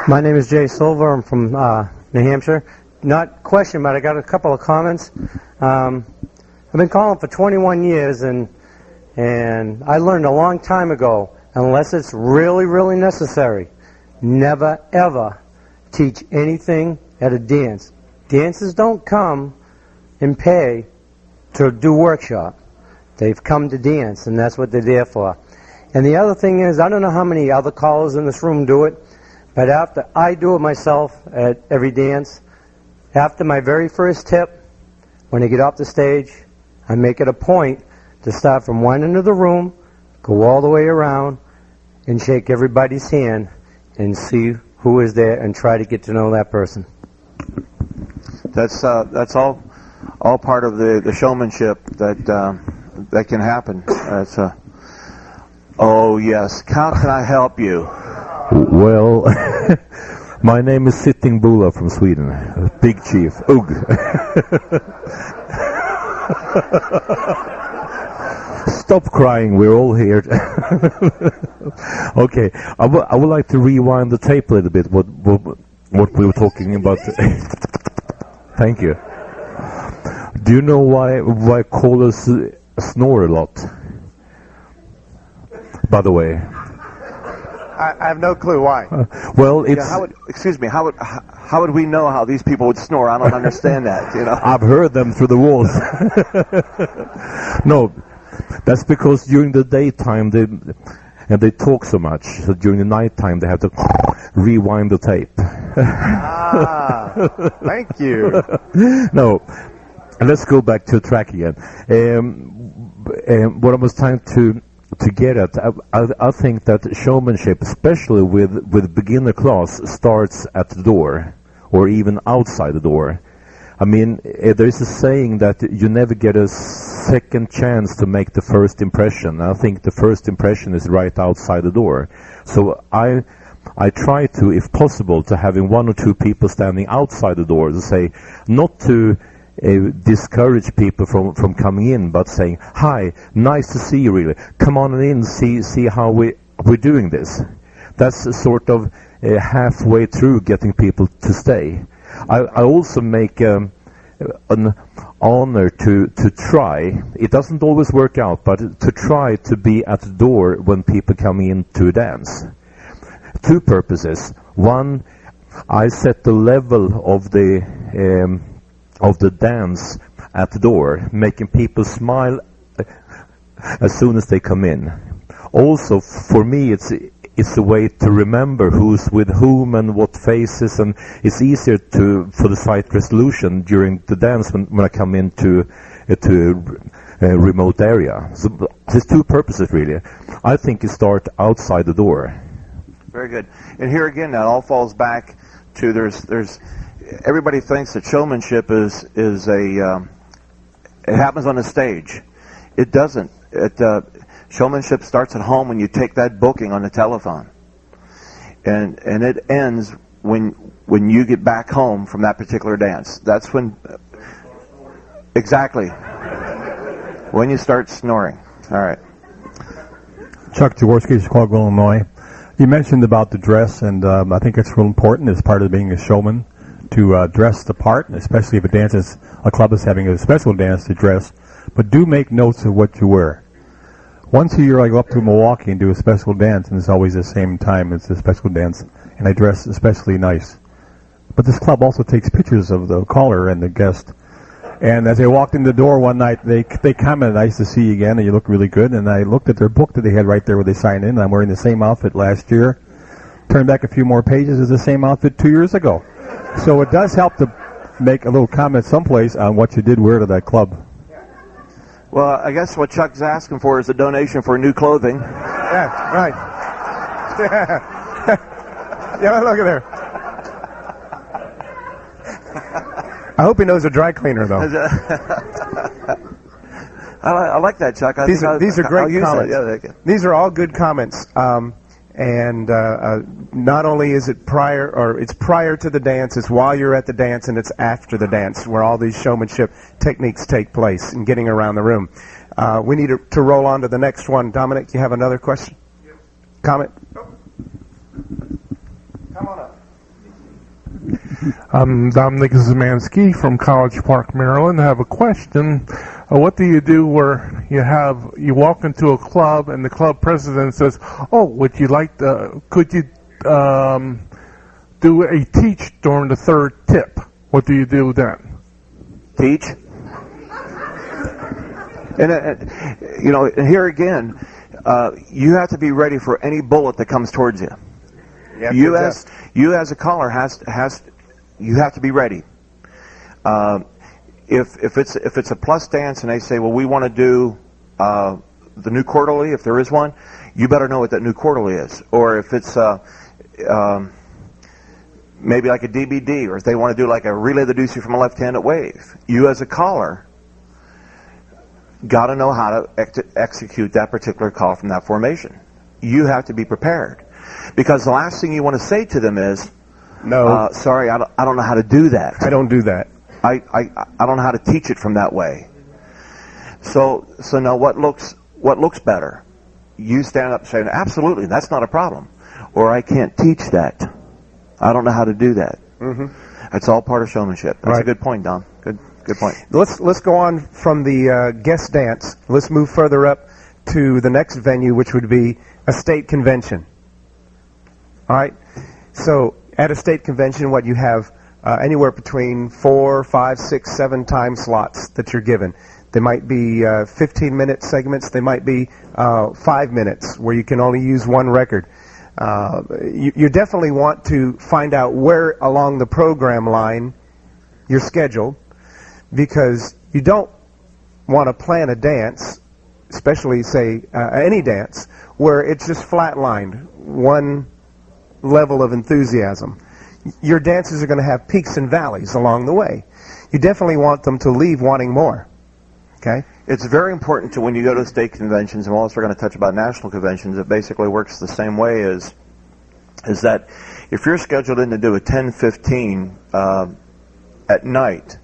My name is Jay Silver. I'm from New Hampshire. Not question, but I got a couple of comments. I've been calling for 21 years, and I learned a long time ago, unless it's really, really necessary, never, ever teach anything at a dance. Dancers don't come and pay to do workshop. They've come to dance, and that's what they're there for. And the other thing is, I don't know how many other callers in this room do it, but after I do it myself at every dance, after my very first tip, when I get off the stage, I make it a point to start from one end of the room, go all the way around, and shake everybody's hand and see who is there and try to get to know that person. That's all part of the showmanship that can happen. Oh yes, how can I help you? Well, my name is Sitting Bula from Sweden, Big Chief, Ugg. Stop crying, we're all here. Okay, I would like to rewind the tape a little bit, what we were talking about. Thank you. Do you know why callers snore a lot? By the way. I have no clue why. Well, it's... Yeah, how would we know how these people would snore? I don't understand that, you know. I've heard them through the walls. No, that's because during the daytime they talk so much, so during the nighttime they have to rewind the tape. Thank you. No, and let's go back to the track again. What I was trying to get at, I think that showmanship, especially with beginner class, starts at the door or even outside the door. I mean, there is a saying that you never get a second chance to make the first impression. I think the first impression is right outside the door. So I try to, if possible, to having one or two people standing outside the door to say, not to discourage people from coming in, but saying, "Hi, nice to see you. Really, come on in, see how we're doing this." That's a sort of halfway through getting people to stay. I also make an honor to try. It doesn't always work out, but to try to be at the door when people come in to dance. Two purposes. One, I set the level of the dance at the door, making people smile as soon as they come in. Also, for me, it's a way to remember who's with whom and what faces, and it's easier for the sight resolution during the dance when I come into a remote area. So there's two purposes really. I think you start outside the door. Very good. And here again, that all falls back to there's everybody thinks that showmanship is it happens on a stage. It doesn't. Showmanship starts at home when you take that booking on the telephone, and it ends when you get back home from that particular dance. That's when exactly when you start snoring. All right. Chuck Jaworski, Chicago, Illinois. You mentioned about the dress, and I think it's real important as part of being a showman to dress the part, especially if a club is having a special dance to dress. But do make notes of what you wear. Once a year I go up to Milwaukee and do a special dance, and it's always the same time as the special dance, and I dress especially nice. But this club also takes pictures of the caller and the guest. And as I walked in the door one night, they commented, "Nice to see you again, and you look really good." And I looked at their book that they had right there where they signed in, and I'm wearing the same outfit last year. Turned back a few more pages, it's the same outfit 2 years ago. So it does help to make a little comment someplace on what you did wear to that club. Well, I guess what Chuck's asking for is a donation for new clothing. Yeah, right. Yeah, look at there. I hope he knows a dry cleaner, though. I like that, Chuck. These are great comments. Yeah, these are all good comments. And not only is it it's prior to the dance, it's while you're at the dance, and it's after the dance, where all these showmanship techniques take place in getting around the room. We need to roll on to the next one. Dominic, you have another question? Yes. Comment? Come on up. I'm Dominic Zemansky from College Park, Maryland. I have a question. What do you do where you walk into a club and the club president says, "Oh, would you like could you do a teach during the third tip?" What do you do then? Teach. And here again, you have to be ready for any bullet that comes towards you. You as a caller you have to be ready. If it's a plus dance and they say, "Well, we want to do the new quarterly," if there is one, you better know what that new quarterly is. Or if it's maybe like a DBD, or if they want to do like a relay the deucey from a left-handed wave, you as a caller got to know how to execute that particular call from that formation. You have to be prepared, because the last thing you want to say to them is, "No, sorry, I don't know how to do that. I don't do that. I don't know how to teach it from that way." So now what looks better? You stand up and say, "Absolutely, that's not a problem," or "I can't teach that. I don't know how to do that." Mm-hmm. That's all part of showmanship. That's right. A good point, Don. Good point. Let's go on from the guest dance. Let's move further up to the next venue, which would be a state convention. All right. So at a state convention, what you have anywhere between 4, 5, 6, 7 time slots that you're given. They might be 15-minute segments. They might be 5 minutes where you can only use one record. You definitely want to find out where along the program line you're scheduled, because you don't want to plan a dance, especially, say, any dance, where it's just flatlined, one level of enthusiasm. Your dances are going to have peaks and valleys along the way. You definitely want them to leave wanting more. Okay? It's very important to, when you go to state conventions, and we're also going to touch about national conventions, it basically works the same way, is that if you're scheduled in to do a 10:15 at night,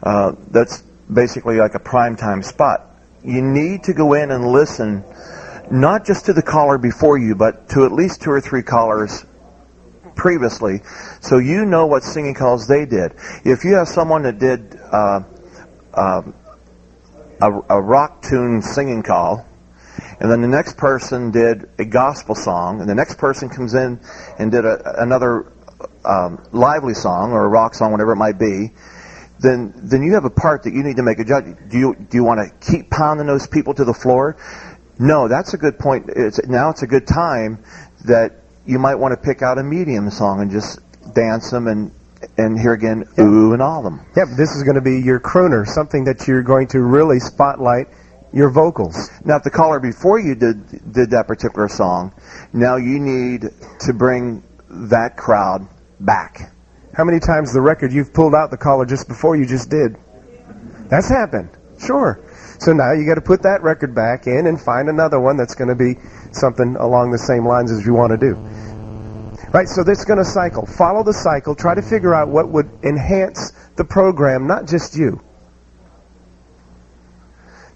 That's basically like a primetime spot. You need to go in and listen, not just to the caller before you, but to at least 2 or 3 callers previously, so you know what singing calls they did. If you have someone that did a rock tune singing call, and then the next person did a gospel song, and the next person comes in and did another lively song or a rock song, whatever it might be, then you have a part that you need to make a judgment. Do you want to keep pounding those people to the floor? No, that's a good point. Now it's a good time that you might want to pick out a medium song and just dance them and here again, ooh and all them. Yeah, but this is going to be your crooner, something that you're going to really spotlight your vocals. Now, if the caller before you did that particular song, now you need to bring that crowd back. How many times the record you've pulled out the caller just before you just did? That's happened, sure. So now you got to put that record back in and find another one that's going to be something along the same lines as you want to do. Right, so this is going to cycle. Follow the cycle. Try to figure out what would enhance the program, not just you.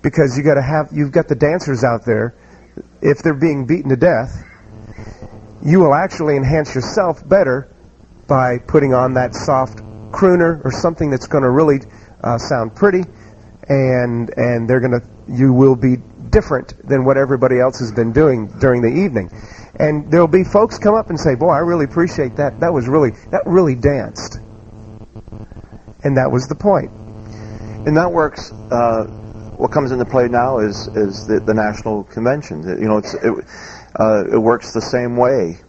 Because you've got the dancers out there. If they're being beaten to death, you will actually enhance yourself better by putting on that soft crooner or something that's going to really sound pretty, and you will be different than what everybody else has been doing during the evening. And there'll be folks come up and say, "Boy, I really appreciate that. That really danced." And that was the point. And that works. What comes into play now is the national convention. You know, it works the same way.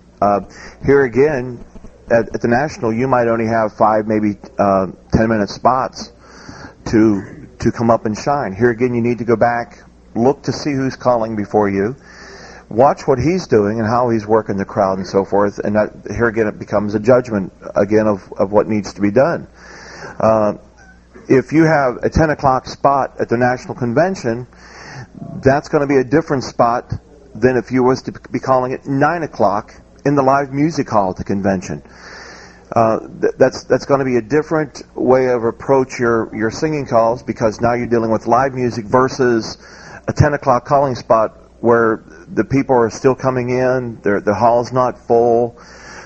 Here again, at the national, you might only have 5, maybe 10-minute spots to come up and shine. Here again, you need to go back, look to see who's calling before you, watch what he's doing and how he's working the crowd and so forth. And that, here again, it becomes a judgment again of what needs to be done. If you have a 10 o'clock spot at the national convention, that's going to be a different spot than if you was to be calling it 9 o'clock in the live music hall at the convention. That's going to be a different way of approach your singing calls, because now you're dealing with live music versus a 10 o'clock calling spot where the people are still coming in, the hall's not full.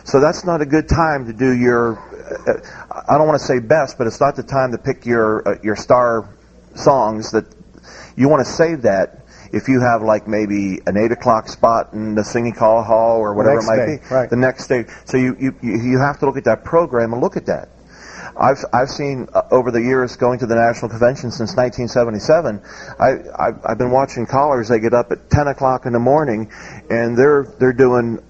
So that's not a good time to do your, I don't want to say best, but it's not the time to pick your star songs. That you want to save that if you have like maybe an 8 o'clock spot in the singing call hall or whatever it might be. Right. The next day. So you have to look at that program and look at that. I've seen over the years going to the national convention since 1977. I've been watching callers. They get up at 10 o'clock in the morning, and they're doing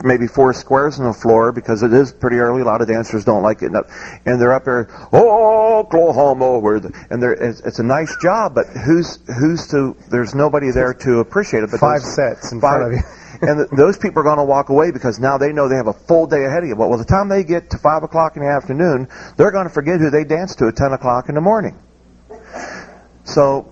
maybe 4 squares on the floor because it is pretty early. A lot of dancers don't like it, and they're up there, Oklahoma, it's a nice job, but there's nobody there to appreciate it. But 5 sets in front of you. And those people are going to walk away because now they know they have a full day ahead of you. But by the time they get to 5 o'clock in the afternoon, they're going to forget who they danced to at 10 o'clock in the morning. So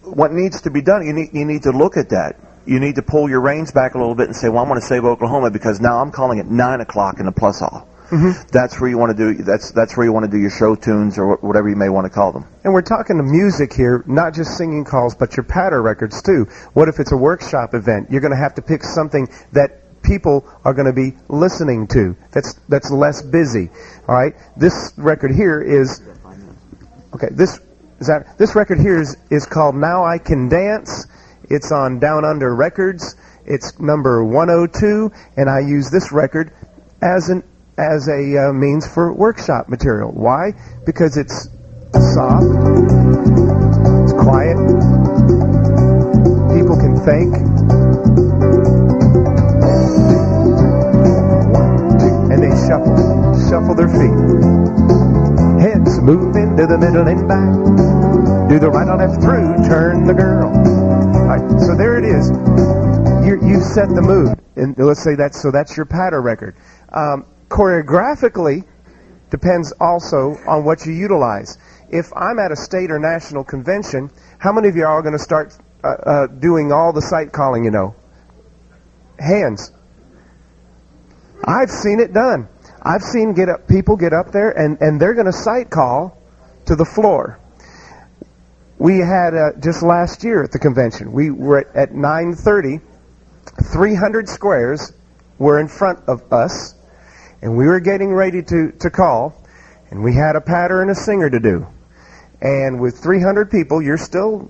what needs to be done, you need to look at that. You need to pull your reins back a little bit and say, well, I'm going to save Oklahoma because now I'm calling it 9 o'clock in the plus hall. Mm-hmm. That's where you want to do. That's where you want to do your show tunes or whatever you may want to call them. And we're talking to music here, not just singing calls, but your patter records too. What if it's a workshop event? You're going to have to pick something that people are going to be listening to. That's less busy. All right. This record here is okay. This record here is called "Now I Can Dance." It's on Down Under Records. It's number 102, and I use this record as a means for workshop material. Why? Because it's soft, it's quiet, people can think, and they shuffle their feet. Heads move into the middle and back, do the right or left through, turn the girl. All right, so there it is. You've set the mood, and let's say that's your patter record. Choreographically, depends also on what you utilize. If I'm at a state or national convention, how many of you are going to start doing all the sight calling, you know? Hands. I've seen it done. I've seen people get up there, and they're going to sight call to the floor. We had, just last year at the convention, we were at 9:30, 300 squares were in front of us, and we were getting ready to call, and we had a patter and a singer to do. And with 300 people, you're still,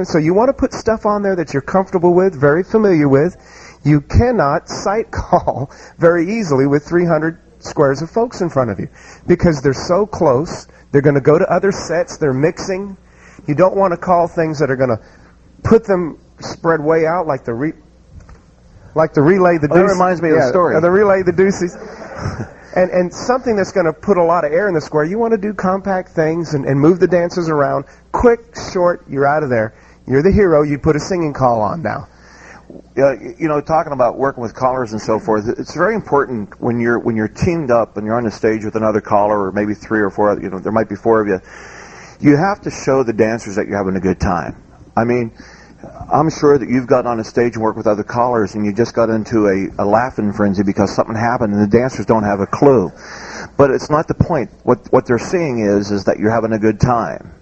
so you want to put stuff on there that you're comfortable with, very familiar with. You cannot sight call very easily with 300 squares of folks in front of you because they're so close. They're going to go to other sets. They're mixing. You don't want to call things that are going to put them spread way out like the relay the deuces. That reminds me of the story. The relay the deuces. And something that's going to put a lot of air in the square, you want to do compact things and move the dancers around. Quick, short, you're out of there. You're the hero. You put a singing call on now. Talking about working with callers and so forth, it's very important when you're teamed up and you're on the stage with another caller, or maybe 3 or 4, there might be 4 of you. You have to show the dancers that you're having a good time. I mean, I'm sure that you've gotten on a stage and worked with other callers and you just got into a laughing frenzy because something happened and the dancers don't have a clue. But it's not the point. What they're seeing is that you're having a good time.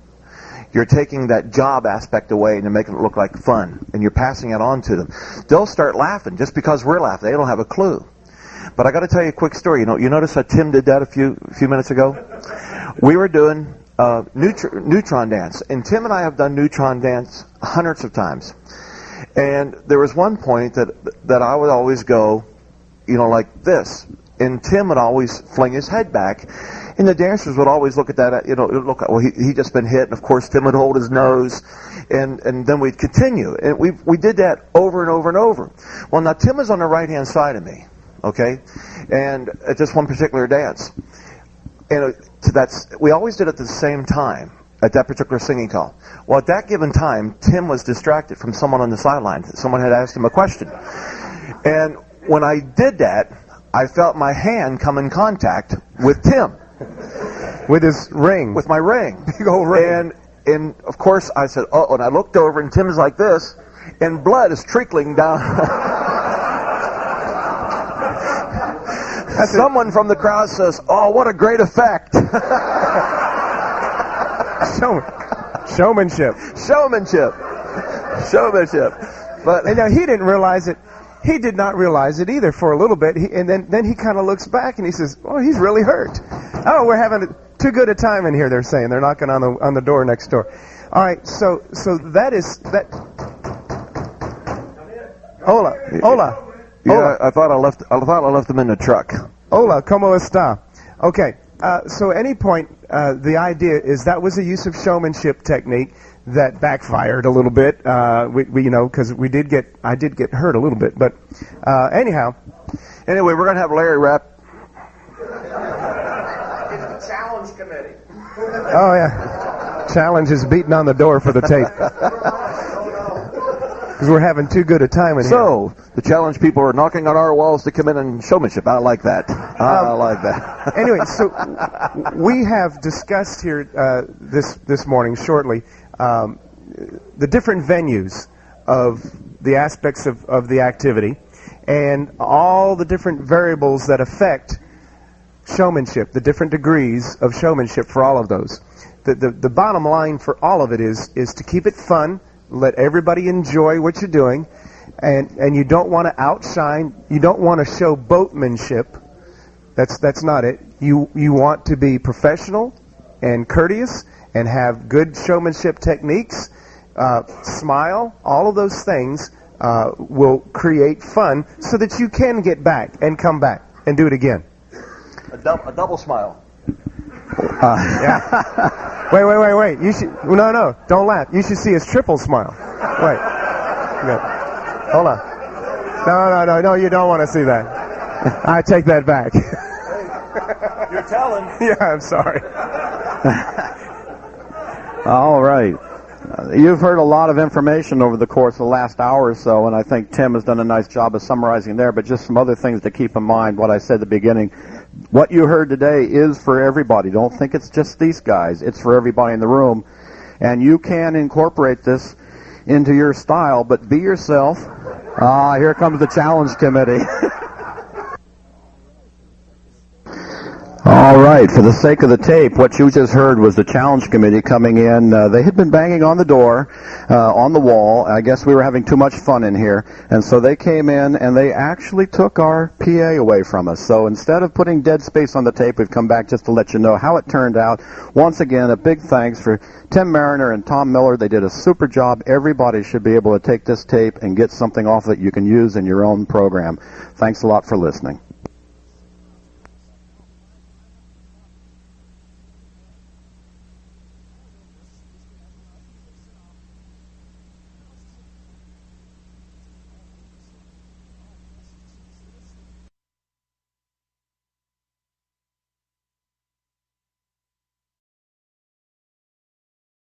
You're taking that job aspect away and you're making it look like fun, and you're passing it on to them. They'll start laughing just because we're laughing. They don't have a clue. But I got to tell you a quick story. You notice how Tim did that a few minutes ago? We were doing neutron dance, and Tim and I have done neutron dance hundreds of times. And there was one point that I would always go, like this, and Tim would always fling his head back. And the dancers would always look at that, he just been hit, and of course Tim would hold his nose, and then we'd continue. And we did that over and over and over. Well, now Tim is on the right-hand side of me, okay, and at this one particular dance. And we always did it at the same time, at that particular singing call. Well, at that given time, Tim was distracted from someone on the sideline. Someone had asked him a question. And when I did that, I felt my hand come in contact with Tim. With his ring. With my ring. Big old ring. And of course I said, oh, and I looked over and Tim's like this, and blood is trickling down. Someone from the crowd says, oh, what a great effect. Showmanship. But he didn't realize it. He did not realize it either for a little bit, and then he kind of looks back and he says, "Oh, he's really hurt. Oh, we're having too good a time in here." They're saying they're knocking on the door next door. All right, so that is that. Hola. Yeah, I thought I left them in the truck. Hola, ¿cómo está? Okay, so at any point, the idea is that was a use of showmanship technique that backfired a little bit. Because I did get hurt a little bit, but anyhow. Anyway, we're gonna have Larry rap. It's the challenge committee. Oh yeah, challenge is beating on the door for the tape. Because we're having too good a time in here. So, the challenge people are knocking on our walls to come in and showmanship. I like that. I like that. Anyway, so we have discussed here this morning shortly the different venues of the aspects of the activity and all the different variables that affect showmanship, the different degrees of showmanship for all of those. The bottom line for all of it is to keep it fun. Let everybody enjoy what you're doing, and you don't want to outshine. You don't want to show boatmanship. That's not it. You want to be professional and courteous and have good showmanship techniques. Smile. All of those things will create fun so that you can get back and come back and do it again. A double smile. Yeah. Wait. You should no. Don't laugh. You should see his triple smile. Wait. Good. Hold on. No. You don't want to see that. I take that back. You're telling. Yeah, I'm sorry. All right. You've heard a lot of information over the course of the last hour or so, and I think Tim has done a nice job of summarizing there, but just some other things to keep in mind, what I said at the beginning. What you heard today is for everybody. Don't think it's just these guys. It's for everybody in the room. And you can incorporate this into your style, but be yourself. Here comes the challenge committee. All right, for the sake of the tape, what you just heard was the challenge committee coming in. They had been banging on the door, on the wall. I guess we were having too much fun in here, and so they came in and they actually took our PA away from us. So instead of putting dead space on the tape, we've come back just to let you know how it turned out. Once again, a big thanks for Tim Marriner and Tom Mallard. They did a super job. Everybody should be able to take this tape and get something off that you can use in your own program. Thanks a lot for listening.